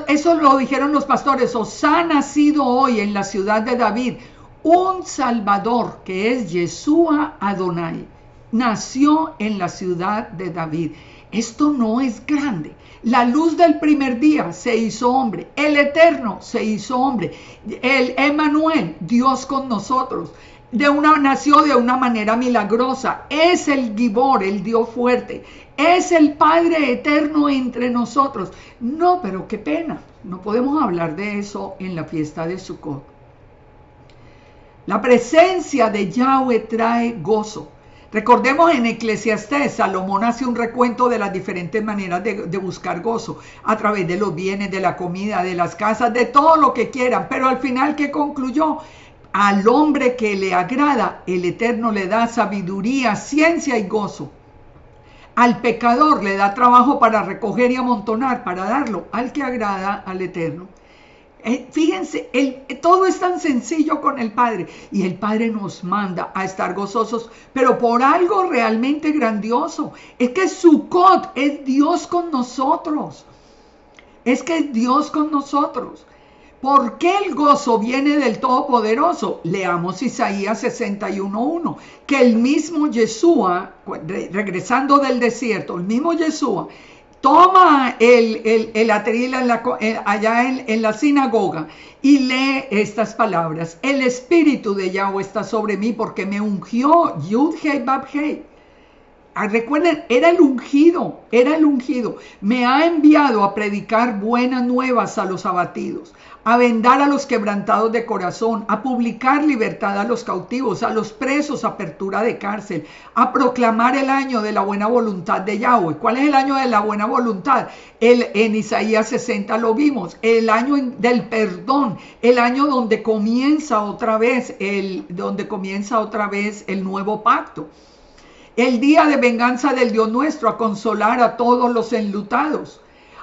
Eso lo dijeron los pastores. Os ha nacido hoy en la ciudad de David un Salvador, que es Yeshua Adonai. Nació en la ciudad de David. Esto no es grande. La luz del primer día se hizo hombre. El Eterno se hizo hombre. El Emmanuel, Dios con nosotros. Nació de una manera milagrosa. Es el Gibor, el Dios fuerte. Es el Padre eterno entre nosotros. No, pero qué pena. No podemos hablar de eso en la fiesta de Sukkot. La presencia de Yahweh trae gozo. Recordemos en Eclesiastés, Salomón hace un recuento de las diferentes maneras de buscar gozo, a través de los bienes, de la comida, de las casas, de todo lo que quieran. Pero al final, ¿qué concluyó? Al hombre que le agrada, el Eterno le da sabiduría, ciencia y gozo. Al pecador le da trabajo para recoger y amontonar, para darlo al que agrada al Eterno. Fíjense, todo es tan sencillo con el Padre, y el Padre nos manda a estar gozosos, pero por algo realmente grandioso. Es que Sukkot es Dios con nosotros. Es que es Dios con nosotros. ¿Por qué el gozo viene del Todopoderoso? Leamos Isaías 61:1, que el mismo Yeshua, regresando del desierto, el mismo Yeshua, toma el atril allá en la sinagoga y lee estas palabras. El Espíritu de Yahweh está sobre mí porque me ungió, Yud Hei Bab Hei. Recuerden, era el ungido. Me ha enviado a predicar buenas nuevas a los abatidos, a vendar a los quebrantados de corazón, a publicar libertad a los cautivos, a los presos apertura de cárcel, a proclamar el año de la buena voluntad de Yahweh. ¿Cuál es el año de la buena voluntad? En Isaías 60 lo vimos, el año del perdón, el año donde comienza otra vez el nuevo pacto. El día de venganza del Dios nuestro, a consolar a todos los enlutados,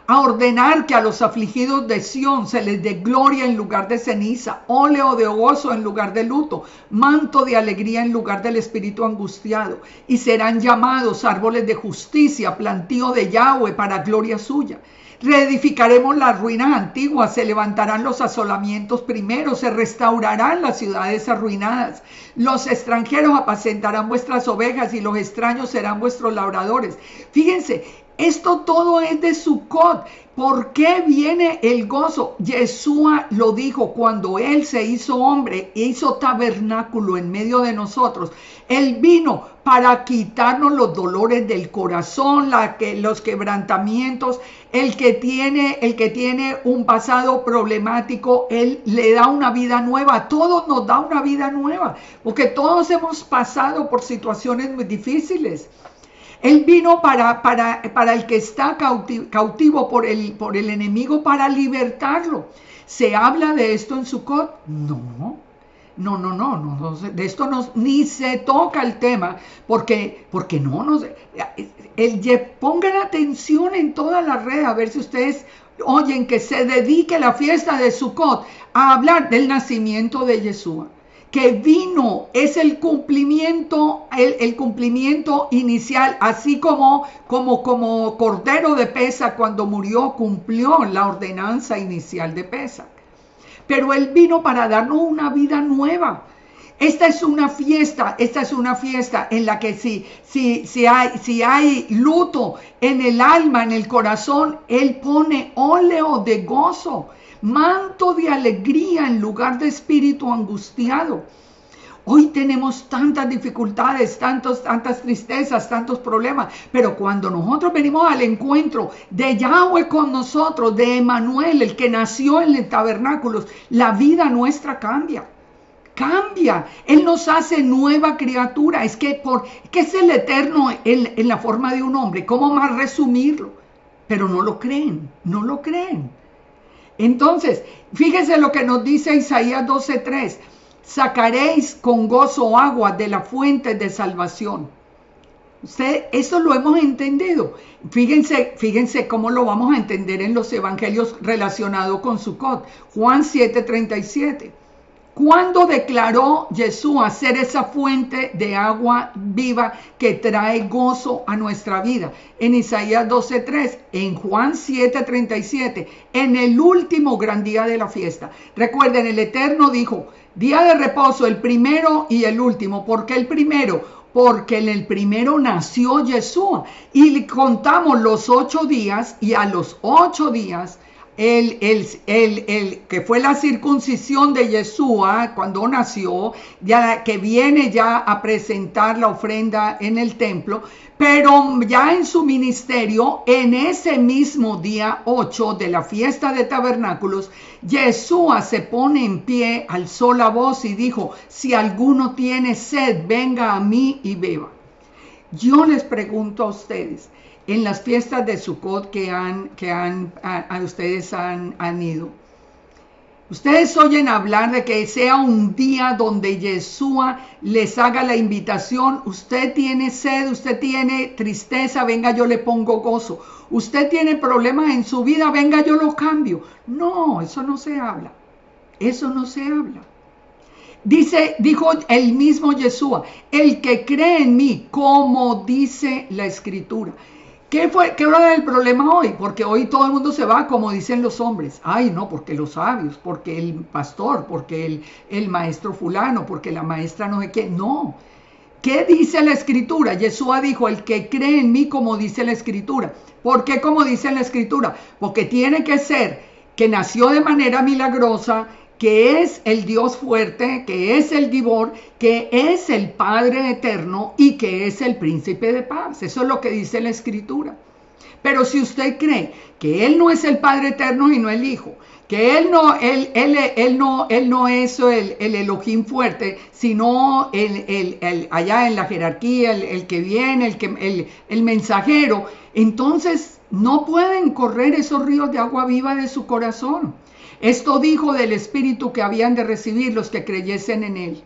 a ordenar que a los afligidos de Sión se les dé gloria en lugar de ceniza, óleo de gozo en lugar de luto, manto de alegría en lugar del espíritu angustiado, y serán llamados árboles de justicia, plantío de Yahweh para gloria suya. Reedificaremos las ruinas antiguas, se levantarán los asolamientos primeros, se restaurarán las ciudades arruinadas. Los extranjeros apacentarán vuestras ovejas y los extraños serán vuestros labradores. Fíjense, esto todo es de Sukkot. ¿Por qué viene el gozo? Yeshua lo dijo cuando Él se hizo hombre, hizo tabernáculo en medio de nosotros. Él vino para quitarnos los dolores del corazón, los quebrantamientos. El que tiene un pasado problemático, Él le da una vida nueva. A todos nos da una vida nueva, porque todos hemos pasado por situaciones muy difíciles. Él vino para el que está cautivo por el enemigo, para libertarlo. ¿Se habla de esto en Sukkot? No, de esto ni se toca el tema, porque pongan atención en toda la red, a ver si ustedes oyen que se dedique la fiesta de Sukkot a hablar del nacimiento de Yeshua, que vino, es el cumplimiento inicial, así como Cordero de Pesach cuando murió, cumplió la ordenanza inicial de Pesach. Pero Él vino para darnos una vida nueva. Esta es una fiesta en la que si hay luto en el alma, en el corazón, Él pone óleo de gozo, manto de alegría en lugar de espíritu angustiado. Hoy tenemos tantas dificultades, tantas tristezas, tantos problemas, pero cuando nosotros venimos al encuentro de Yahweh con nosotros, de Emmanuel, el que nació en el tabernáculo, la vida nuestra cambia. Él nos hace nueva criatura. Es que es el Eterno en la forma de un hombre. ¿Cómo más resumirlo? Pero no lo creen. Entonces, fíjese lo que nos dice Isaías 12:3. Sacaréis con gozo agua de la fuente de salvación. Eso lo hemos entendido. Fíjense cómo lo vamos a entender en los evangelios relacionados con Sukkot. Juan 7:37. Cuando declaró Yeshua ser esa fuente de agua viva que trae gozo a nuestra vida. En Isaías 12:3, en Juan 7:37, en el último gran día de la fiesta. Recuerden, el Eterno dijo, día de reposo, el primero y el último. ¿Por qué el primero? Porque en el primero nació Yeshua. Y contamos los 8 días y a los 8 días que fue la circuncisión de Yeshua cuando nació, ya que viene ya a presentar la ofrenda en el templo, pero ya en su ministerio, en ese mismo día 8 de la fiesta de tabernáculos, Yeshua se pone en pie, alzó la voz y dijo, si alguno tiene sed, venga a mí y beba. Yo les pregunto a ustedes, en las fiestas de Sukkot que ustedes han ido, ustedes oyen hablar de que sea un día donde Yeshua les haga la invitación, usted tiene sed, usted tiene tristeza, venga yo le pongo gozo, usted tiene problemas en su vida, venga yo lo cambio. No, eso no se habla, eso no se habla. Dijo el mismo Yeshua, el que cree en mí, como dice la Escritura. ¿Qué era el problema hoy? Porque hoy todo el mundo se va como dicen los hombres. Ay, no, porque los sabios, porque el pastor, porque el maestro fulano, porque la maestra no sé qué. No. ¿Qué dice la Escritura? Yeshua dijo, el que cree en mí como dice la Escritura. ¿Por qué como dice la Escritura? Porque tiene que ser que nació de manera milagrosa, que es el Dios fuerte, que es el Gibor, que es el Padre eterno y que es el Príncipe de paz. Eso es lo que dice la Escritura. Pero si usted cree que Él no es el Padre eterno y no el Hijo, que Él no es el Elohim fuerte, sino allá en la jerarquía, el que viene, el mensajero, entonces no pueden correr esos ríos de agua viva de su corazón. Esto dijo del Espíritu que habían de recibir los que creyesen en Él.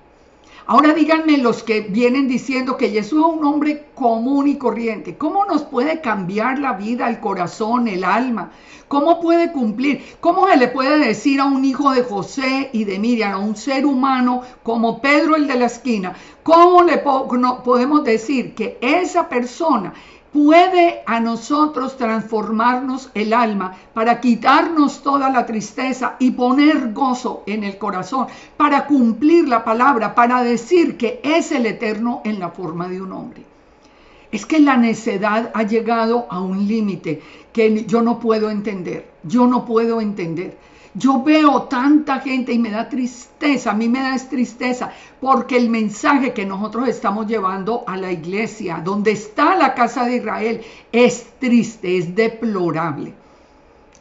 Ahora díganme los que vienen diciendo que Jesús es un hombre común y corriente. ¿Cómo nos puede cambiar la vida, el corazón, el alma? ¿Cómo puede cumplir? ¿Cómo se le puede decir a un hijo de José y de Miriam, a un ser humano como Pedro el de la esquina? ¿Cómo podemos decir que esa persona puede a nosotros transformarnos el alma para quitarnos toda la tristeza y poner gozo en el corazón, para cumplir la palabra, para decir que es el Eterno en la forma de un hombre? Es que la necedad ha llegado a un límite que yo no puedo entender, Yo veo tanta gente y me da tristeza, a mí me da tristeza, porque el mensaje que nosotros estamos llevando a la iglesia, donde está la casa de Israel, es triste, es deplorable.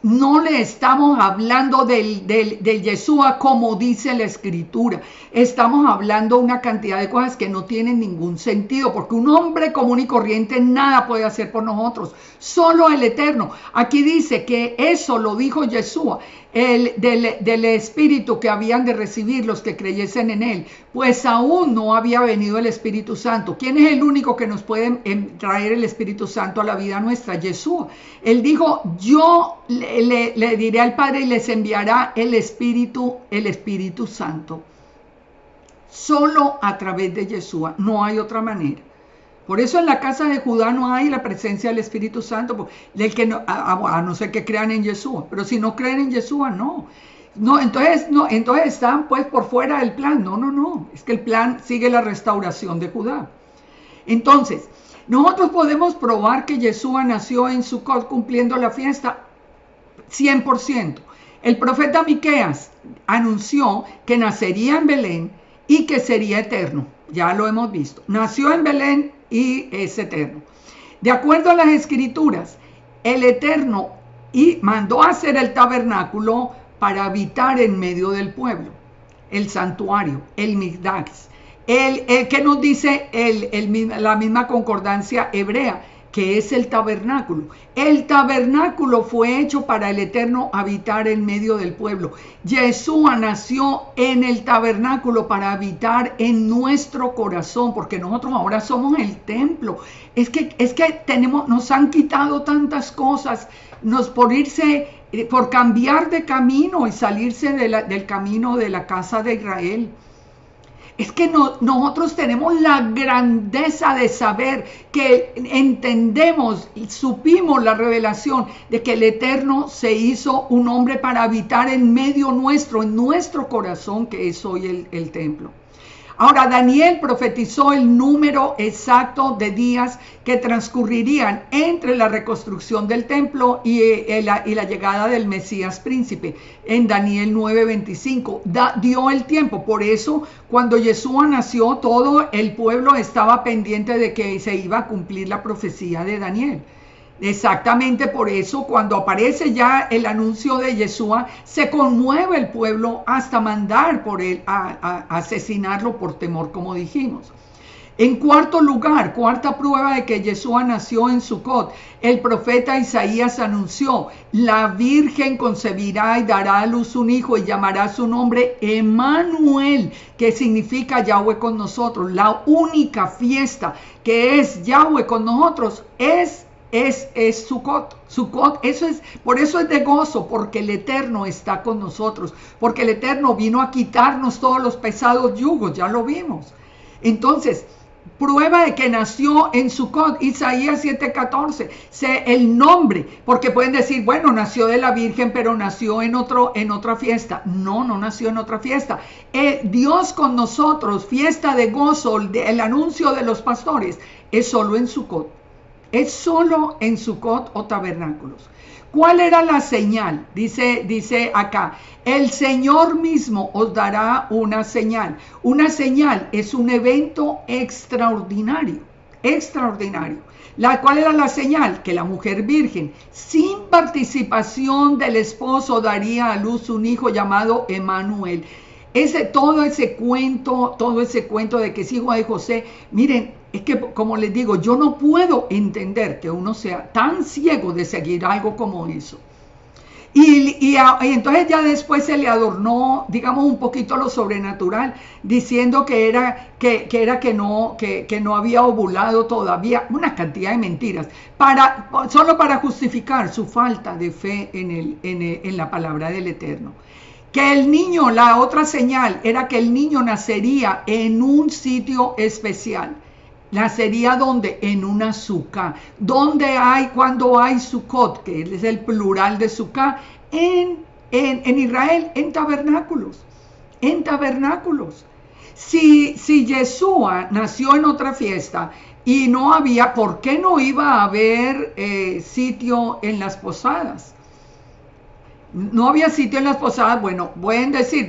No le estamos hablando del Yeshua como dice la Escritura. Estamos hablando una cantidad de cosas que no tienen ningún sentido, porque un hombre común y corriente nada puede hacer por nosotros, solo el Eterno. Aquí dice que eso lo dijo Yeshua, del Espíritu que habían de recibir los que creyesen en Él, pues aún no había venido el Espíritu Santo. ¿Quién es el único que nos puede traer el Espíritu Santo a la vida nuestra? Yeshua. Él dijo, yo le diré al Padre y les enviará el Espíritu Santo. Solo a través de Yeshua, no hay otra manera. Por eso en la casa de Judá no hay la presencia del Espíritu Santo, a no ser que crean en Yeshua. Pero si no creen en Yeshua, no. Entonces están pues por fuera del plan. No. Es que el plan sigue la restauración de Judá. Entonces, nosotros podemos probar que Yeshua nació en Sukkot cumpliendo la fiesta 100%. El profeta Miqueas anunció que nacería en Belén y que sería eterno. Ya lo hemos visto. Nació en Belén y es eterno. De acuerdo a las Escrituras, el Eterno mandó hacer el tabernáculo para habitar en medio del pueblo, el santuario, el Mikdash. El que nos dice la misma concordancia hebrea, que es el tabernáculo. El tabernáculo fue hecho para el Eterno habitar en medio del pueblo. Yeshua nació en el tabernáculo para habitar en nuestro corazón, porque nosotros ahora somos el templo. Es que nos han quitado tantas cosas, por cambiar de camino y salirse del camino de la casa de Israel. Es que nosotros tenemos la grandeza de saber que entendemos y supimos la revelación de que el Eterno se hizo un hombre para habitar en medio nuestro, en nuestro corazón, que es hoy el templo. Ahora, Daniel profetizó el número exacto de días que transcurrirían entre la reconstrucción del templo y la llegada del Mesías príncipe. En Daniel 9:25 dio el tiempo. Por eso, cuando Yeshua nació, todo el pueblo estaba pendiente de que se iba a cumplir la profecía de Daniel. Exactamente por eso, cuando aparece ya el anuncio de Yeshua, se conmueve el pueblo hasta mandar por él a asesinarlo por temor, como dijimos. En cuarto lugar, cuarta prueba de que Yeshua nació en Sucot, el profeta Isaías anunció: la Virgen concebirá y dará a luz un hijo y llamará su nombre Emmanuel, que significa Yahweh con nosotros. La única fiesta que es Yahweh con nosotros es Sucot. Sucot, por eso es de gozo, porque el Eterno está con nosotros, porque el Eterno vino a quitarnos todos los pesados yugos, ya lo vimos. Entonces, prueba de que nació en Sucot, Isaías 7:14, el nombre, porque pueden decir, bueno, nació de la Virgen, pero nació en otra fiesta. No nació en otra fiesta. Dios con nosotros, fiesta de gozo, el anuncio de los pastores, es solo en Sucot. Es solo en Sucot o tabernáculos. ¿Cuál era la señal? Dice acá, el Señor mismo os dará una señal. Una señal es un evento extraordinario. ¿Cuál era la señal? Que la mujer virgen, sin participación del esposo, daría a luz un hijo llamado Emmanuel. Todo ese cuento de que es hijo de José, miren, es que, como les digo, yo no puedo entender que uno sea tan ciego de seguir algo como eso. Y entonces ya después se le adornó, digamos, un poquito lo sobrenatural, diciendo que no había ovulado todavía, una cantidad de mentiras, solo para justificar su falta de fe en la palabra del Eterno. Que el niño, la otra señal, era que el niño nacería en un sitio especial. Nacería ¿dónde? En una suká. Cuando hay Sucot, que es el plural de suká, en Israel, en tabernáculos. Si Yeshua nació en otra fiesta y no había, ¿por qué no iba a haber sitio en las posadas? No había sitio en las posadas. Bueno, pueden decir,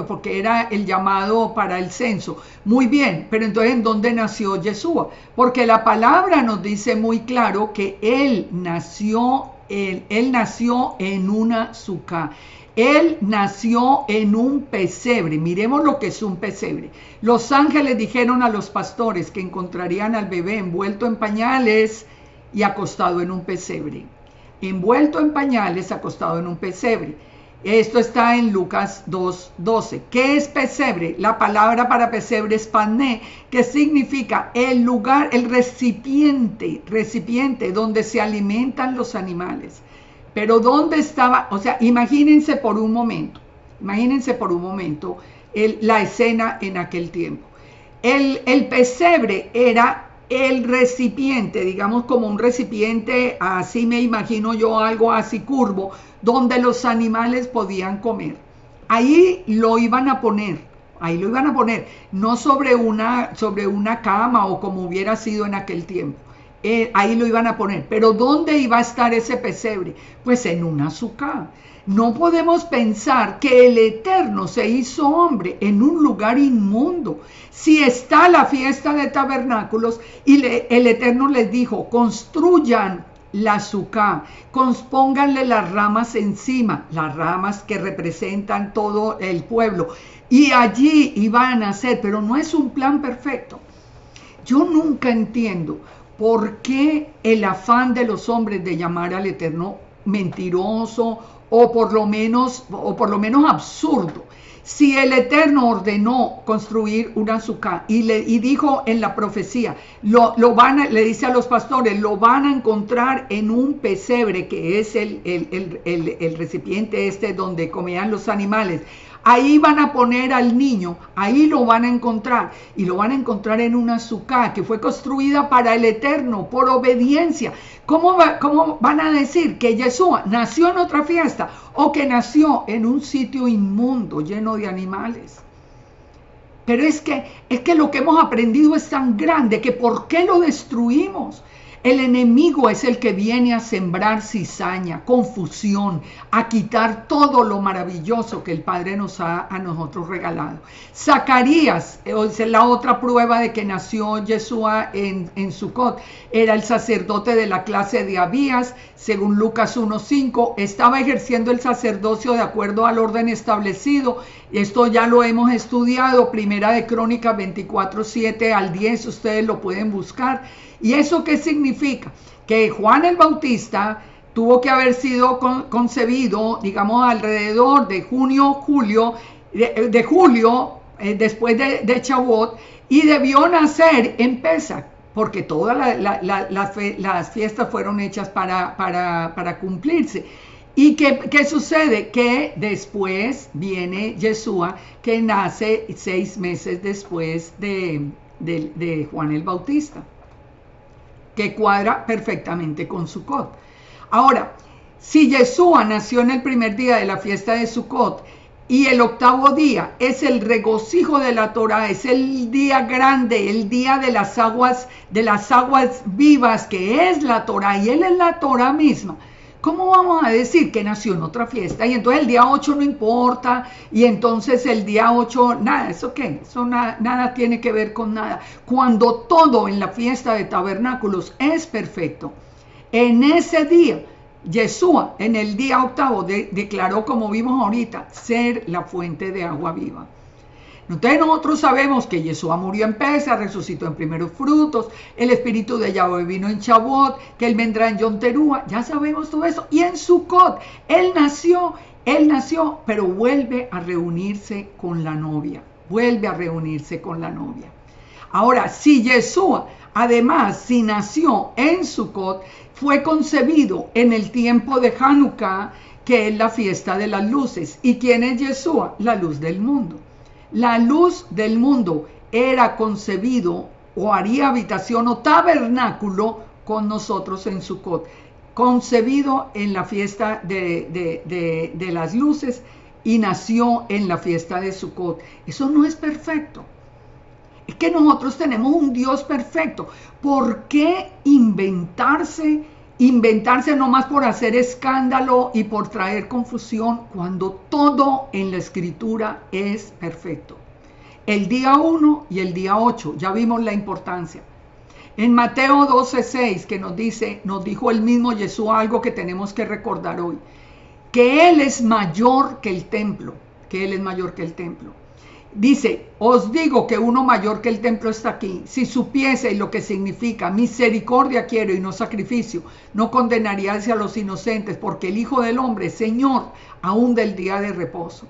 porque era el llamado para el censo. Muy bien, pero entonces, ¿en dónde nació Yeshua? Porque la palabra nos dice muy claro que él nació en una suká. Él nació en un pesebre. Miremos lo que es un pesebre. Los ángeles dijeron a los pastores que encontrarían al bebé envuelto en pañales y acostado en un pesebre. Envuelto en pañales, acostado en un pesebre. Esto está en Lucas 2:12. ¿Qué es pesebre? La palabra para pesebre es pané, que significa el lugar, el recipiente donde se alimentan los animales. Pero ¿dónde estaba? O sea, imagínense por un momento la escena en aquel tiempo. El pesebre era el recipiente, digamos como un recipiente, así me imagino yo, algo así curvo, donde los animales podían comer. Ahí lo iban a poner, no sobre una cama o como hubiera sido en aquel tiempo. Ahí lo iban a poner. Pero ¿dónde iba a estar ese pesebre? Pues en una suká. No podemos pensar que el Eterno se hizo hombre en un lugar inmundo. Si está la fiesta de tabernáculos y el Eterno les dijo, construyan la suká, pónganle las ramas encima, las ramas que representan todo el pueblo, y allí iban a nacer, pero no es un plan perfecto. Yo nunca entiendo ¿por qué el afán de los hombres de llamar al Eterno mentiroso o por lo menos absurdo? Si el Eterno ordenó construir una azúcar y dijo en la profecía, le dice a los pastores, lo van a encontrar en un pesebre, que es el recipiente donde comían los animales. Ahí van a poner al niño, ahí lo van a encontrar, y lo van a encontrar en una azúcar que fue construida para el Eterno, por obediencia. ¿Cómo van a decir que Yeshua nació en otra fiesta o que nació en un sitio inmundo lleno de animales? Pero es que lo que hemos aprendido es tan grande que ¿por qué lo destruimos? El enemigo es el que viene a sembrar cizaña, confusión, a quitar todo lo maravilloso que el Padre nos ha a nosotros regalado. Zacarías, es la otra prueba de que nació Yeshua en Sucot, era el sacerdote de la clase de Abías, según Lucas 1:5, estaba ejerciendo el sacerdocio de acuerdo al orden establecido. Esto ya lo hemos estudiado, Primera de Crónicas 24:7 al 10, ustedes lo pueden buscar. ¿Y eso qué significa? Que Juan el Bautista tuvo que haber sido concebido, digamos, alrededor de julio, después de Shavuot, y debió nacer en Pesach, porque todas las fiestas fueron hechas para cumplirse. ¿Y qué sucede? Que después viene Yeshua, que nace 6 meses después de Juan el Bautista, que cuadra perfectamente con Sucot. Ahora, si Yeshua nació en el primer día de la fiesta de Sucot y el octavo día es el regocijo de la Torah, es el día grande, el día de las aguas vivas, que es la Torah, y él es la Torah misma, ¿cómo vamos a decir que nació en otra fiesta? Y entonces el día 8 no importa, y entonces el día 8, nada, ¿eso qué? Eso nada tiene que ver con nada. Cuando todo en la fiesta de tabernáculos es perfecto, en ese día, Yeshua, en el día octavo, declaró, como vimos ahorita, ser la fuente de agua viva. Entonces nosotros sabemos que Yeshua murió en Pesach, resucitó en primeros frutos, el Espíritu de Yahweh vino en Shavuot, que Él vendrá en Yom Teruah, ya sabemos todo eso. Y en Sucot, Él nació, pero vuelve a reunirse con la novia, Ahora, si Yeshua, además, si nació en Sucot, fue concebido en el tiempo de Hanukkah, que es la fiesta de las luces. ¿Y quién es Yeshua? La luz del mundo. La luz del mundo era concebido o haría habitación o tabernáculo con nosotros en Sucot, concebido en la fiesta de las luces y nació en la fiesta de Sucot. Eso no es perfecto. Es que nosotros tenemos un Dios perfecto. ¿Por qué inventarse nomás por hacer escándalo y por traer confusión cuando todo en la Escritura es perfecto? El día 1 y el día 8, ya vimos la importancia. En Mateo 12:6, que nos dijo el mismo Jesús algo que tenemos que recordar hoy, que Él es mayor que el templo, Dice, os digo que uno mayor que el templo está aquí. Si supieseis lo que significa misericordia quiero y no sacrificio, no condenaríais a los inocentes, porque el Hijo del Hombre es Señor aún del día de reposo.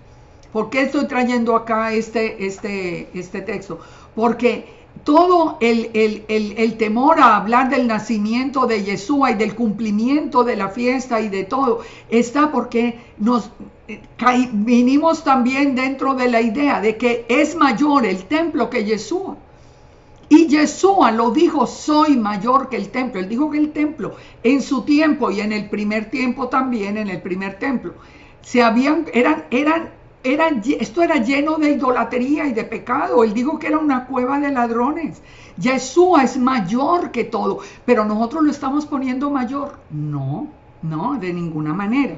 ¿Por qué estoy trayendo acá este texto? Porque todo el temor a hablar del nacimiento de Yeshua y del cumplimiento de la fiesta y de todo, está porque vinimos también dentro de la idea de que es mayor el templo que Yeshua. Y Yeshua lo dijo, soy mayor que el templo. Él dijo que el templo en su tiempo y en el primer tiempo también, en el primer templo, esto era lleno de idolatría y de pecado. Él dijo que era una cueva de ladrones. Yeshua es mayor que todo, pero nosotros lo estamos poniendo mayor. No, de ninguna manera.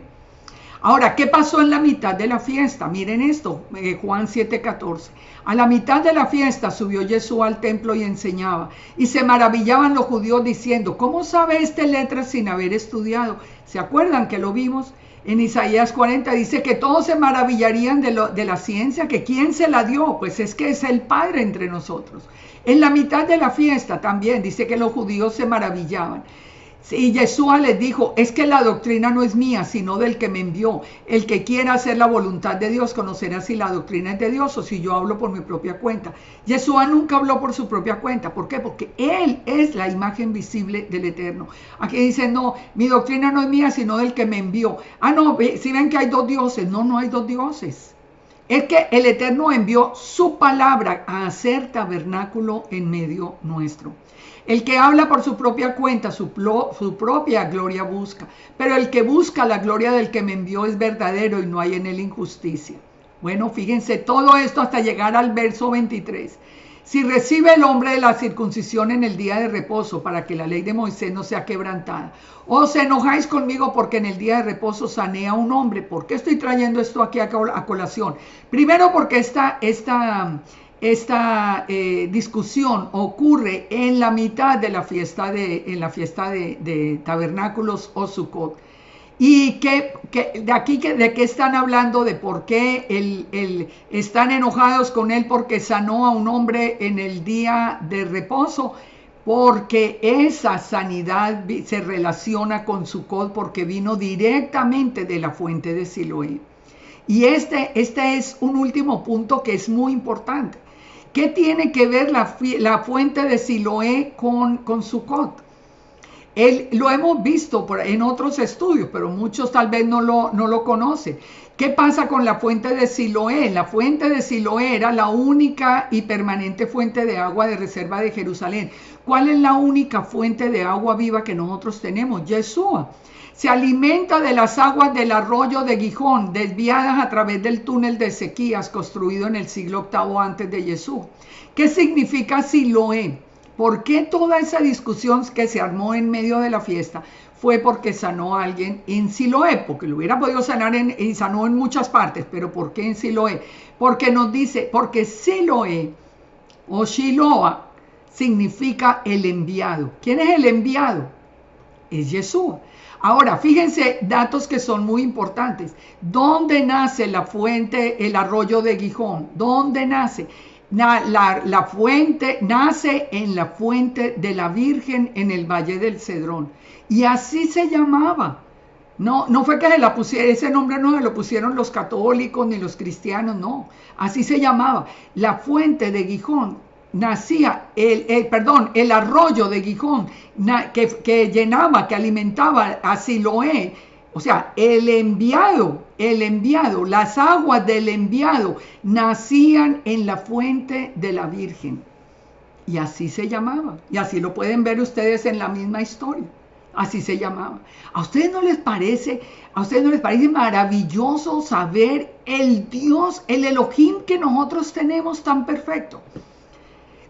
Ahora, ¿qué pasó en la mitad de la fiesta? Miren esto, Juan 7:14. A la mitad de la fiesta subió Yeshua al templo y enseñaba. Y se maravillaban los judíos diciendo, ¿cómo sabe este letras sin haber estudiado? ¿Se acuerdan que lo vimos? En Isaías 40 dice que todos se maravillarían de la ciencia, que ¿quién se la dio? Pues es que es el Padre entre nosotros. En la mitad de la fiesta también dice que los judíos se maravillaban. Y Yeshua les dijo, es que la doctrina no es mía, sino del que me envió. El que quiera hacer la voluntad de Dios conocerá si la doctrina es de Dios o si yo hablo por mi propia cuenta. Yeshua nunca habló por su propia cuenta. ¿Por qué? Porque Él es la imagen visible del Eterno. Aquí dice, no, mi doctrina no es mía, sino del que me envió. Ah, no, si ven que hay dos dioses. No, no hay dos dioses. Es que el Eterno envió su palabra a hacer tabernáculo en medio nuestro. El que habla por su propia cuenta, su propia gloria busca. Pero el que busca la gloria del que me envió es verdadero y no hay en él injusticia. Bueno, fíjense todo esto hasta llegar al verso 23. Si recibe el hombre de la circuncisión en el día de reposo para que la ley de Moisés no sea quebrantada. Os enojáis conmigo porque en el día de reposo sané a un hombre. ¿Por qué estoy trayendo esto aquí a colación? Primero porque esta discusión ocurre en la mitad de la fiesta de tabernáculos o Sukkot. Y de aquí, ¿de qué están hablando? De por qué están enojados con él porque sanó a un hombre en el día de reposo. Porque esa sanidad se relaciona con Sukkot porque vino directamente de la fuente de Siloé. Y este es un último punto que es muy importante. ¿Qué tiene que ver la fuente de Siloé con Sukkot? Lo hemos visto en otros estudios, pero muchos tal vez no lo conocen. ¿Qué pasa con la fuente de Siloé? La fuente de Siloé era la única y permanente fuente de agua de reserva de Jerusalén. ¿Cuál es la única fuente de agua viva que nosotros tenemos? Yeshua. Se alimenta de las aguas del arroyo de Gijón, desviadas a través del túnel de Ezequías, construido en el siglo VIII antes de Jesús. ¿Qué significa Siloé? ¿Por qué toda esa discusión que se armó en medio de la fiesta? Fue porque sanó a alguien en Siloé, porque lo hubiera podido sanar y sanó en muchas partes, pero ¿por qué en Siloé? Porque nos dice, porque Siloé o Shiloah significa el enviado. ¿Quién es el enviado? Es Yeshua. Ahora, fíjense datos que son muy importantes. ¿Dónde nace la fuente, el arroyo de Gijón? ¿Dónde nace? La fuente nace en la fuente de la Virgen en el Valle del Cedrón. Y así se llamaba. No fue que se la pusiera, ese nombre no se lo pusieron los católicos ni los cristianos, no. Así se llamaba. La fuente de Gijón nacía, el arroyo de Gijón que llenaba, que alimentaba a Siloé. O sea, el enviado, las aguas del enviado nacían en la fuente de la Virgen. Y así se llamaba. Y así lo pueden ver ustedes en la misma historia. Así se llamaba. ¿A ustedes no les parece maravilloso saber el Dios, el Elohim que nosotros tenemos tan perfecto?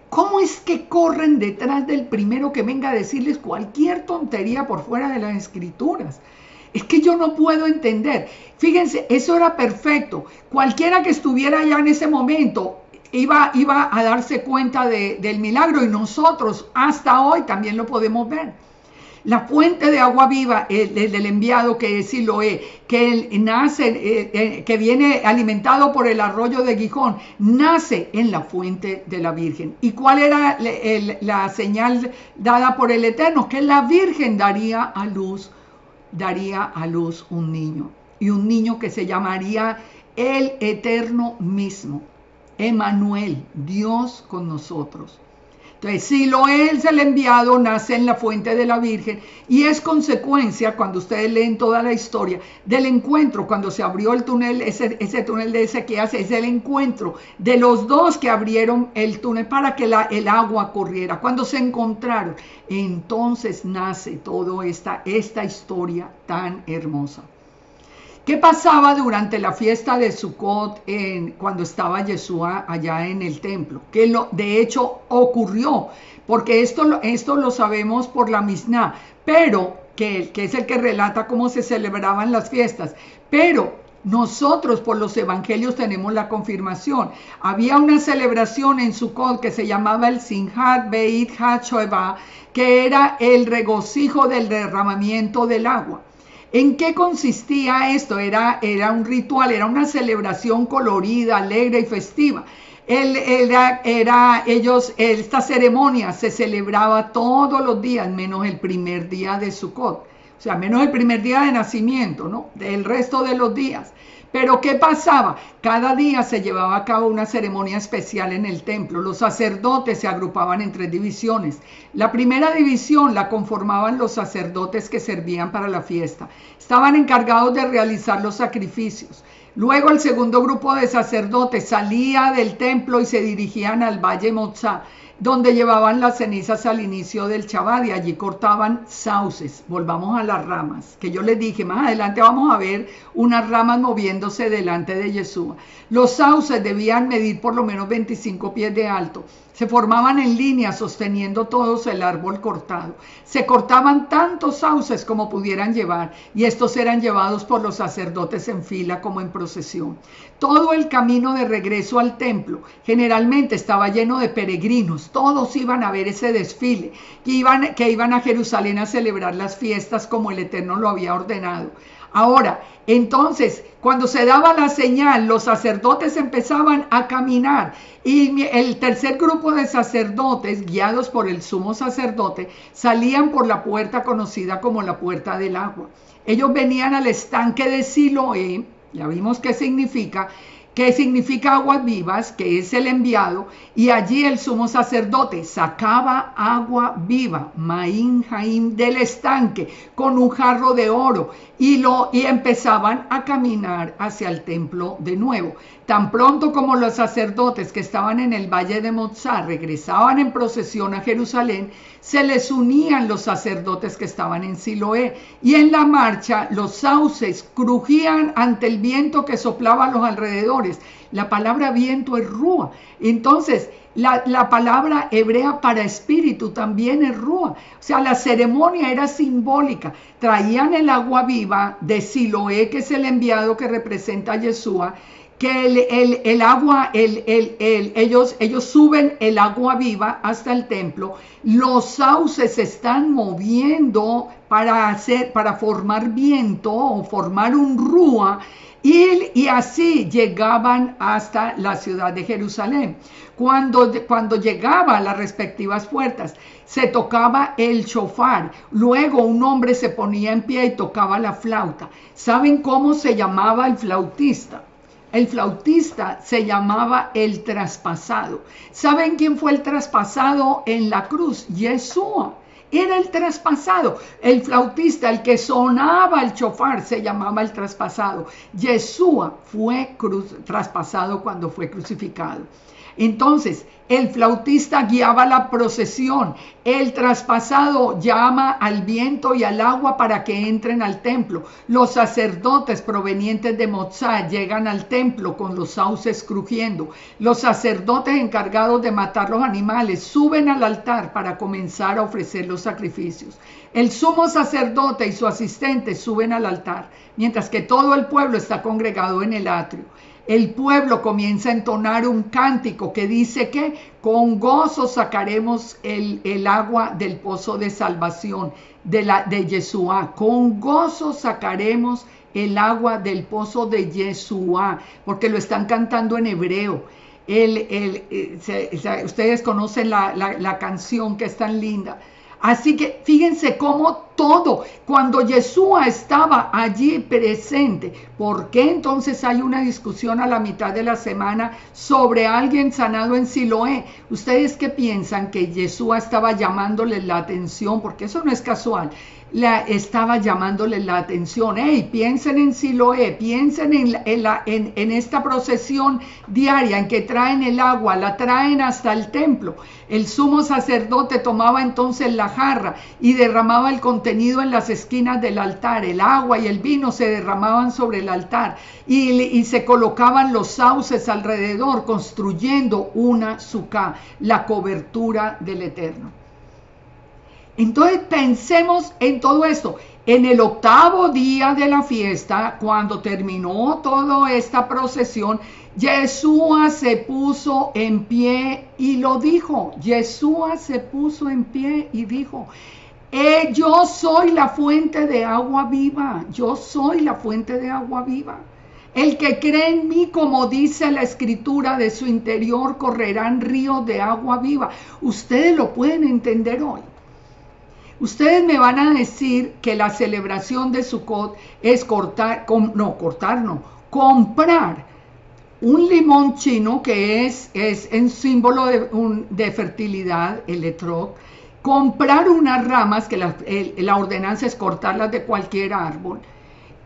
¿Cómo es que corren detrás del primero que venga a decirles cualquier tontería por fuera de las escrituras? Es que yo no puedo entender. Fíjense, eso era perfecto. Cualquiera que estuviera allá en ese momento iba a darse cuenta del milagro, y nosotros hasta hoy también lo podemos ver. La fuente de agua viva del enviado, que es Siloé, que nace, que viene alimentado por el arroyo de Gijón, nace en la fuente de la Virgen. ¿Y cuál era la señal dada por el Eterno? Que la Virgen daría a luz un niño, y un niño que se llamaría el Eterno mismo, Emmanuel, Dios con nosotros. Entonces, Siloé, el enviado, nace en la fuente de la Virgen, y es consecuencia, cuando ustedes leen toda la historia, del encuentro, cuando se abrió el túnel, ese túnel de Ezequías, es el encuentro de los dos que abrieron el túnel para que el agua corriera. Cuando se encontraron, entonces nace toda esta historia tan hermosa. ¿Qué pasaba durante la fiesta de Sukkot cuando estaba Yeshua allá en el templo? Que de hecho ocurrió, porque esto lo sabemos por la Misná, pero que es el que relata cómo se celebraban las fiestas. Pero nosotros por los evangelios tenemos la confirmación. Había una celebración en Sukkot que se llamaba el Simchat Beit HaShoeva, que era el regocijo del derramamiento del agua. ¿En qué consistía esto? Era un ritual, era una celebración colorida, alegre y festiva. Esta ceremonia se celebraba todos los días, menos el primer día de Sukkot. O sea, menos el primer día de nacimiento, ¿no? El resto de los días. Pero ¿qué pasaba? Cada día se llevaba a cabo una ceremonia especial en el templo. Los sacerdotes se agrupaban en 3 divisiones. La primera división la conformaban los sacerdotes que servían para la fiesta. Estaban encargados de realizar los sacrificios. Luego el segundo grupo de sacerdotes salía del templo y se dirigían al Valle Motzá, donde llevaban las cenizas al inicio del Shabbat y allí cortaban sauces. Volvamos a las ramas, que yo les dije, más adelante vamos a ver unas ramas moviéndose delante de Yeshua. Los sauces debían medir por lo menos 25 pies de alto. Se formaban en línea sosteniendo todos el árbol cortado. Se cortaban tantos sauces como pudieran llevar y estos eran llevados por los sacerdotes en fila como en procesión. Todo el camino de regreso al templo generalmente estaba lleno de peregrinos. Todos iban a ver ese desfile, que iban a Jerusalén a celebrar las fiestas como el Eterno lo había ordenado. Ahora, entonces, cuando se daba la señal, los sacerdotes empezaban a caminar y el tercer grupo de sacerdotes, guiados por el sumo sacerdote, salían por la puerta conocida como la puerta del agua. Ellos venían al estanque de Siloé, ya vimos qué significa aguas vivas, que es el enviado, y allí el sumo sacerdote sacaba agua viva, Maín Jaim, del estanque con un jarro de oro y empezaban a caminar hacia el templo de nuevo. Tan pronto como los sacerdotes que estaban en el valle de Motzá regresaban en procesión a Jerusalén, se les unían los sacerdotes que estaban en Siloé, y en la marcha los sauces crujían ante el viento que soplaba a los alrededores. La palabra viento es rúa. Entonces, la palabra hebrea para espíritu también es rúa. O sea, la ceremonia era simbólica. Traían el agua viva de Siloé, que es el enviado que representa a Yeshua, que ellos suben el agua viva hasta el templo. Los sauces se están moviendo para formar viento o formar un rúa, y así llegaban hasta la ciudad de Jerusalén. Cuando llegaba a las respectivas puertas, se tocaba el shofar. Luego un hombre se ponía en pie y tocaba la flauta. ¿Saben cómo se llamaba el flautista? El flautista se llamaba el traspasado. ¿Saben quién fue el traspasado en la cruz? Yeshua. Era el traspasado. El flautista, el que sonaba el shofar, se llamaba el traspasado. Yeshua fue traspasado cuando fue crucificado. Entonces, el flautista guiaba la procesión. El traspasado llama al viento y al agua para que entren al templo. Los sacerdotes provenientes de Motzá llegan al templo con los sauces crujiendo. Los sacerdotes encargados de matar los animales suben al altar para comenzar a ofrecer los sacrificios. El sumo sacerdote y su asistente suben al altar, mientras que todo el pueblo está congregado en el atrio. El pueblo comienza a entonar un cántico que dice que con gozo sacaremos el agua del pozo de salvación de Yeshua. Con gozo sacaremos el agua del pozo de Yeshua, porque lo están cantando en hebreo. Ustedes conocen la canción, que es tan linda. Así que fíjense cómo todo, cuando Yeshua estaba allí presente, ¿por qué entonces hay una discusión a la mitad de la semana sobre alguien sanado en Siloé? ¿Ustedes qué piensan? ¿Que Yeshua estaba llamándoles la atención? Porque eso no es casual. Estaba llamándoles la atención. Hey, piensen en Siloé, piensen en esta procesión diaria en que traen el agua, la traen hasta el templo. El sumo sacerdote tomaba entonces la jarra y derramaba el contenido en las esquinas del altar. El agua y el vino se derramaban sobre el altar y se colocaban los sauces alrededor, construyendo una sucá, la cobertura del Eterno. Entonces pensemos en todo esto. En el 8º día de la fiesta, cuando terminó toda esta procesión, Yeshua se puso en pie y lo dijo. Yeshua se puso en pie y dijo: Yo soy la fuente de agua viva. Yo soy la fuente de agua viva. El que cree en mí, como dice la escritura, de su interior correrán ríos de agua viva. Ustedes lo pueden entender hoy. Ustedes me van a decir que la celebración de Sukkot es comprar un limón chino que es en símbolo de fertilidad, el etrog, comprar unas ramas, que la ordenanza es cortarlas de cualquier árbol,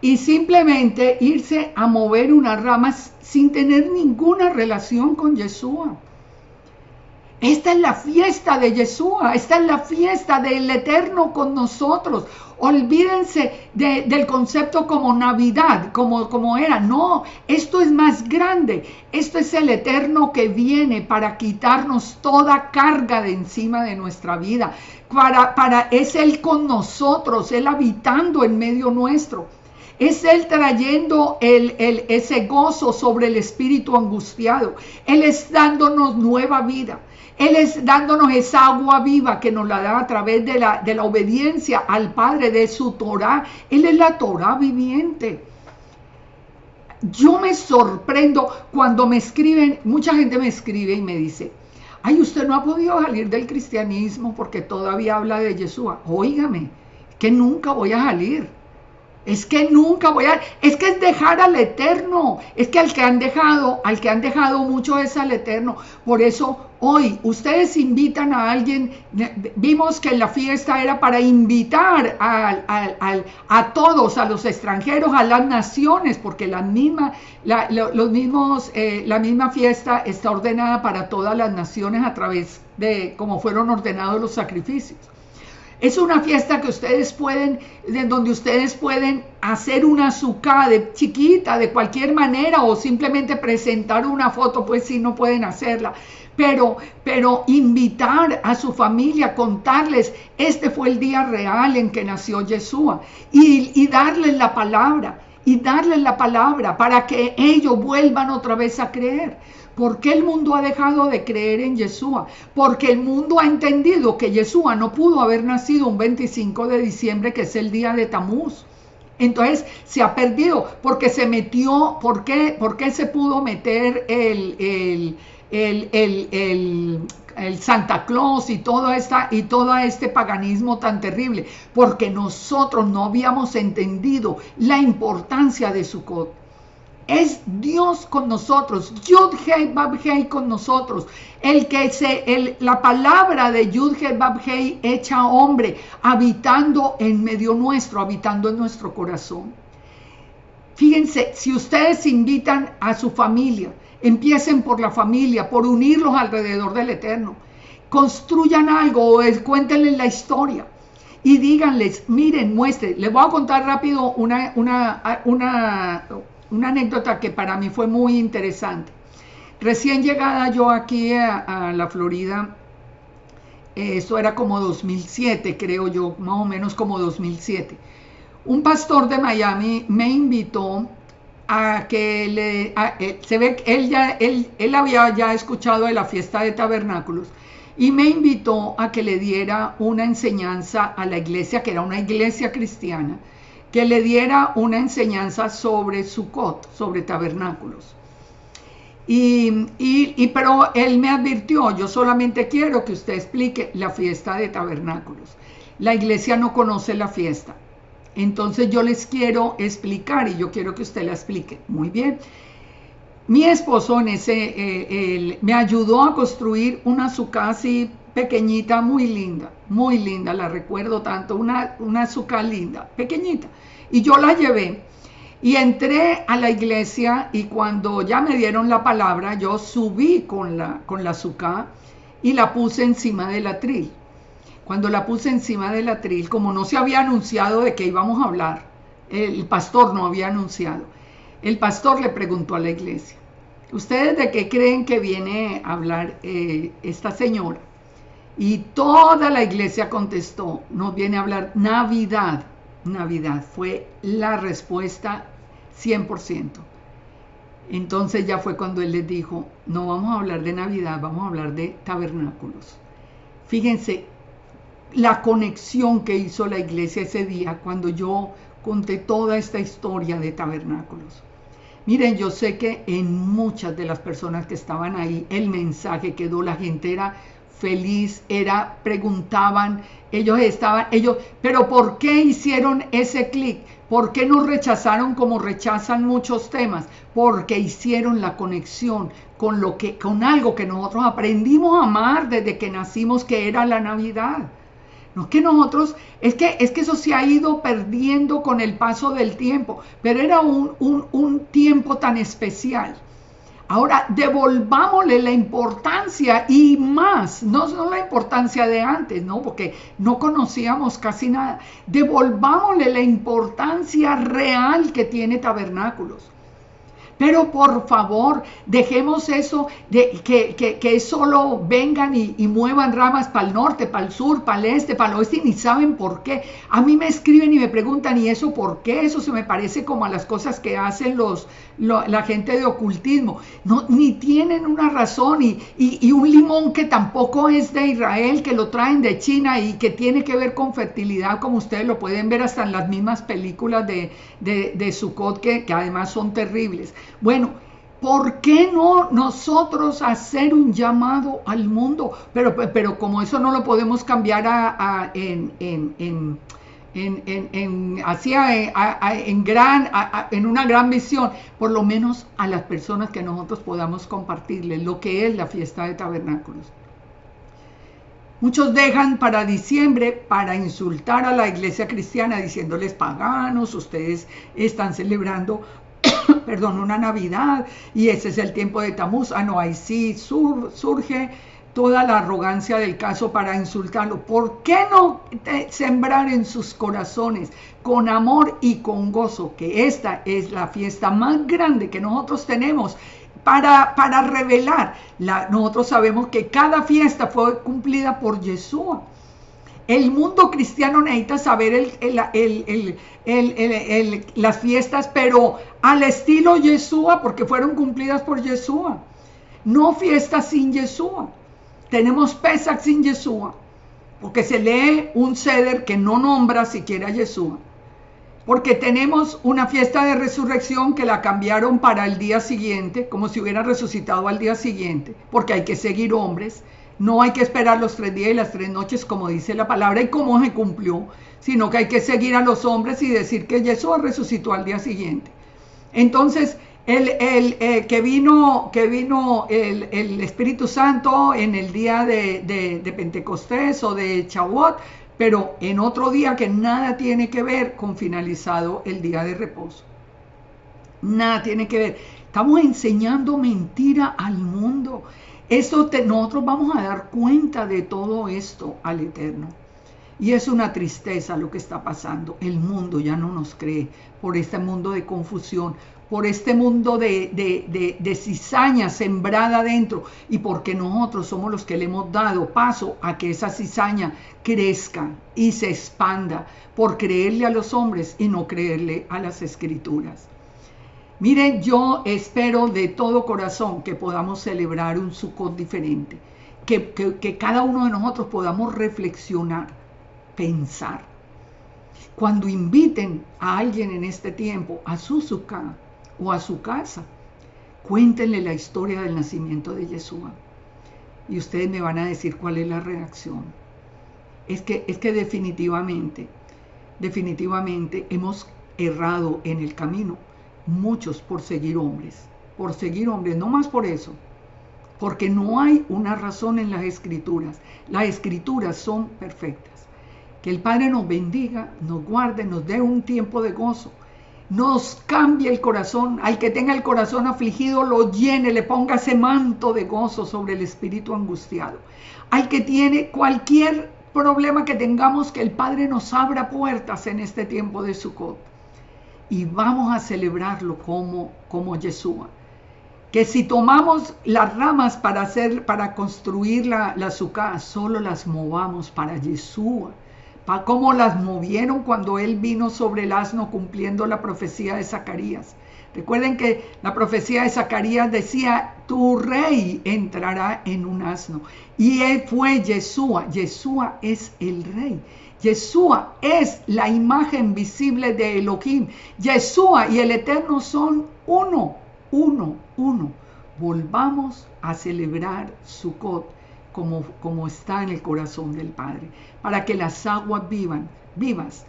y simplemente irse a mover unas ramas sin tener ninguna relación con Yeshua. Esta es la fiesta de Yeshua, esta es la fiesta del Eterno con nosotros. Olvídense del concepto como Navidad, como era. No, esto es más grande. Esto es el Eterno que viene para quitarnos toda carga de encima de nuestra vida. Es Él con nosotros, Él habitando en medio nuestro. Es Él trayendo ese gozo sobre el espíritu angustiado. Él es dándonos nueva vida. Él es dándonos esa agua viva que nos la da a través de la obediencia al Padre, de su Torah. Él es la Torah viviente. Yo me sorprendo cuando me escriben, mucha gente me escribe y me dice, ay, usted no ha podido salir del cristianismo porque todavía habla de Yeshua. Óigame, que nunca voy a salir. Es que nunca es que es dejar al Eterno, es que al que han dejado mucho es al Eterno. Por eso hoy ustedes invitan a alguien, vimos que la fiesta era para invitar a todos, a los extranjeros, a las naciones, porque la misma fiesta está ordenada para todas las naciones a través de cómo fueron ordenados los sacrificios. Es una fiesta que donde ustedes pueden hacer una suká chiquita, de cualquier manera, o simplemente presentar una foto, pues si no pueden hacerla. Pero invitar a su familia, contarles, este fue el día real en que nació Yeshua, y darles la palabra, para que ellos vuelvan otra vez a creer. ¿Por qué el mundo ha dejado de creer en Yeshua? Porque el mundo ha entendido que Yeshua no pudo haber nacido un 25 de diciembre, que es el día de Tamuz. Entonces se ha perdido, porque se metió, ¿por qué se pudo meter el Santa Claus y todo este paganismo tan terrible? Porque nosotros no habíamos entendido la importancia de Sukkot. Es Dios con nosotros, Yud-Hei Bab-Hei con nosotros, la palabra de Yud-Hei Bab-Hei hecha hombre, habitando en medio nuestro, habitando en nuestro corazón. Fíjense, si ustedes invitan a su familia, empiecen por la familia, por unirlos alrededor del Eterno, construyan algo, cuéntenles la historia y díganles, miren, muestren. Les voy a contar rápido una anécdota que para mí fue muy interesante. Recién llegada yo aquí a la Florida, esto era como 2007, creo yo, más o menos como 2007. Un pastor de Miami me invitó a que se ve que él había ya escuchado de la fiesta de tabernáculos, y me invitó a que le diera una enseñanza a la iglesia, que era una iglesia cristiana, que le diera una enseñanza sobre Sukkot, sobre tabernáculos. Pero él me advirtió, yo solamente quiero que usted explique la fiesta de tabernáculos. La iglesia no conoce la fiesta. Entonces yo les quiero explicar, y yo quiero que usted la explique. Muy bien. Mi esposo me ayudó a construir una suká así pequeñita, muy linda, la recuerdo tanto, una suká linda, pequeñita. Y yo la llevé y entré a la iglesia, y cuando ya me dieron la palabra, yo subí con la suká y la puse encima del atril. Cuando la puse encima del atril, como no se había anunciado de que íbamos a hablar, el pastor no había anunciado, el pastor le preguntó a la iglesia, ¿ustedes de qué creen que viene a hablar esta señora? Y toda la iglesia contestó, nos viene a hablar Navidad. Navidad fue la respuesta 100%. Entonces ya fue cuando él les dijo, no vamos a hablar de Navidad, vamos a hablar de tabernáculos. Fíjense, la conexión que hizo la iglesia ese día cuando yo conté toda esta historia de tabernáculos. Miren, yo sé que en muchas de las personas que estaban ahí, el mensaje quedó, la gente era feliz, preguntaban, pero ¿por qué hicieron ese clic? ¿Por qué nos rechazaron como rechazan muchos temas? Porque hicieron la conexión con algo que nosotros aprendimos a amar desde que nacimos, que era la Navidad. No es que nosotros, es que eso se ha ido perdiendo con el paso del tiempo, pero era un tiempo tan especial. Ahora devolvámosle la importancia y más, no la importancia de antes, ¿no? Porque no conocíamos casi nada. Devolvámosle la importancia real que tiene Tabernáculos. Pero por favor, dejemos eso de que solo vengan y muevan ramas para el norte, para el sur, para el este, para el oeste, y ni saben por qué. A mí me escriben y me preguntan, ¿y eso por qué? Eso se me parece como a las cosas que hacen la gente de ocultismo. No, ni tienen una razón, y un limón que tampoco es de Israel, que lo traen de China y que tiene que ver con fertilidad, como ustedes lo pueden ver hasta en las mismas películas de Sukkot, que además son terribles. Bueno, ¿por qué no nosotros hacer un llamado al mundo? Pero como eso no lo podemos cambiar en una gran visión, por lo menos a las personas que nosotros podamos compartirles lo que es la fiesta de tabernáculos. Muchos dejan para diciembre para insultar a la iglesia cristiana diciéndoles paganos, ustedes están celebrando una Navidad y ese es el tiempo de Tamuz. No, ahí sí surge toda la arrogancia del caso para insultarlo. ¿Por qué no sembrar en sus corazones con amor y con gozo que esta es la fiesta más grande que nosotros tenemos para revelar? Nosotros sabemos que cada fiesta fue cumplida por Yeshua. El mundo cristiano necesita saber las fiestas, pero al estilo Yeshua, porque fueron cumplidas por Yeshua. No fiestas sin Yeshua. Tenemos Pesach sin Yeshua, porque se lee un Seder que no nombra siquiera a Yeshua. Porque tenemos una fiesta de resurrección que la cambiaron para el día siguiente, como si hubiera resucitado al día siguiente, porque hay que seguir hombres. No hay que esperar los 3 días y las 3 noches, como dice la palabra, y cómo se cumplió, sino que hay que seguir a los hombres y decir que Yeshua resucitó al día siguiente. Entonces, que vino el Espíritu Santo en el día de Pentecostés o de Shavuot, pero en otro día que nada tiene que ver con finalizado el día de reposo. Nada tiene que ver. Estamos enseñando mentira al mundo. Nosotros vamos a dar cuenta de todo esto al Eterno. Y es una tristeza lo que está pasando. El mundo ya no nos cree por este mundo de confusión, por este mundo de cizaña sembrada adentro, y porque nosotros somos los que le hemos dado paso a que esa cizaña crezca y se expanda por creerle a los hombres y no creerle a las Escrituras. Miren, yo espero de todo corazón que podamos celebrar un Sukkot diferente, que cada uno de nosotros podamos reflexionar, pensar. Cuando inviten a alguien en este tiempo a su Sukkah o a su casa, cuéntenle la historia del nacimiento de Yeshua. Y ustedes me van a decir cuál es la reacción. Es que definitivamente hemos errado en el camino. Muchos por seguir hombres, no más por eso, porque no hay una razón en las Escrituras. Las Escrituras son perfectas. Que el Padre nos bendiga, nos guarde, nos dé un tiempo de gozo, nos cambie el corazón. Al que tenga el corazón afligido, lo llene, le ponga ese manto de gozo sobre el espíritu angustiado. Al que tiene cualquier problema que tengamos, que el Padre nos abra puertas en este tiempo de Sukkot. Y vamos a celebrarlo como Yeshua. Que si tomamos las ramas para construir la Sukkah, solo las movamos para Yeshua. Como las movieron cuando él vino sobre el asno cumpliendo la profecía de Zacarías. Recuerden que la profecía de Zacarías decía, tu rey entrará en un asno. Y él fue Yeshua. Yeshua es el rey. Yeshua es la imagen visible de Elohim. Yeshua y el Eterno son uno. Volvamos a celebrar Sukkot como está en el corazón del Padre, para que las aguas vivas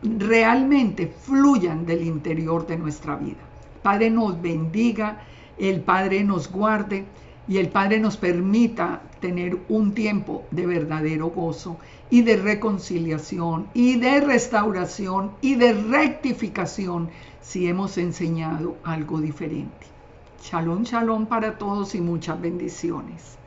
realmente fluyan del interior de nuestra vida. El Padre nos bendiga, el Padre nos guarde y el Padre nos permita tener un tiempo de verdadero gozo y de reconciliación y de restauración y de rectificación si hemos enseñado algo diferente. Shalom, shalom para todos y muchas bendiciones.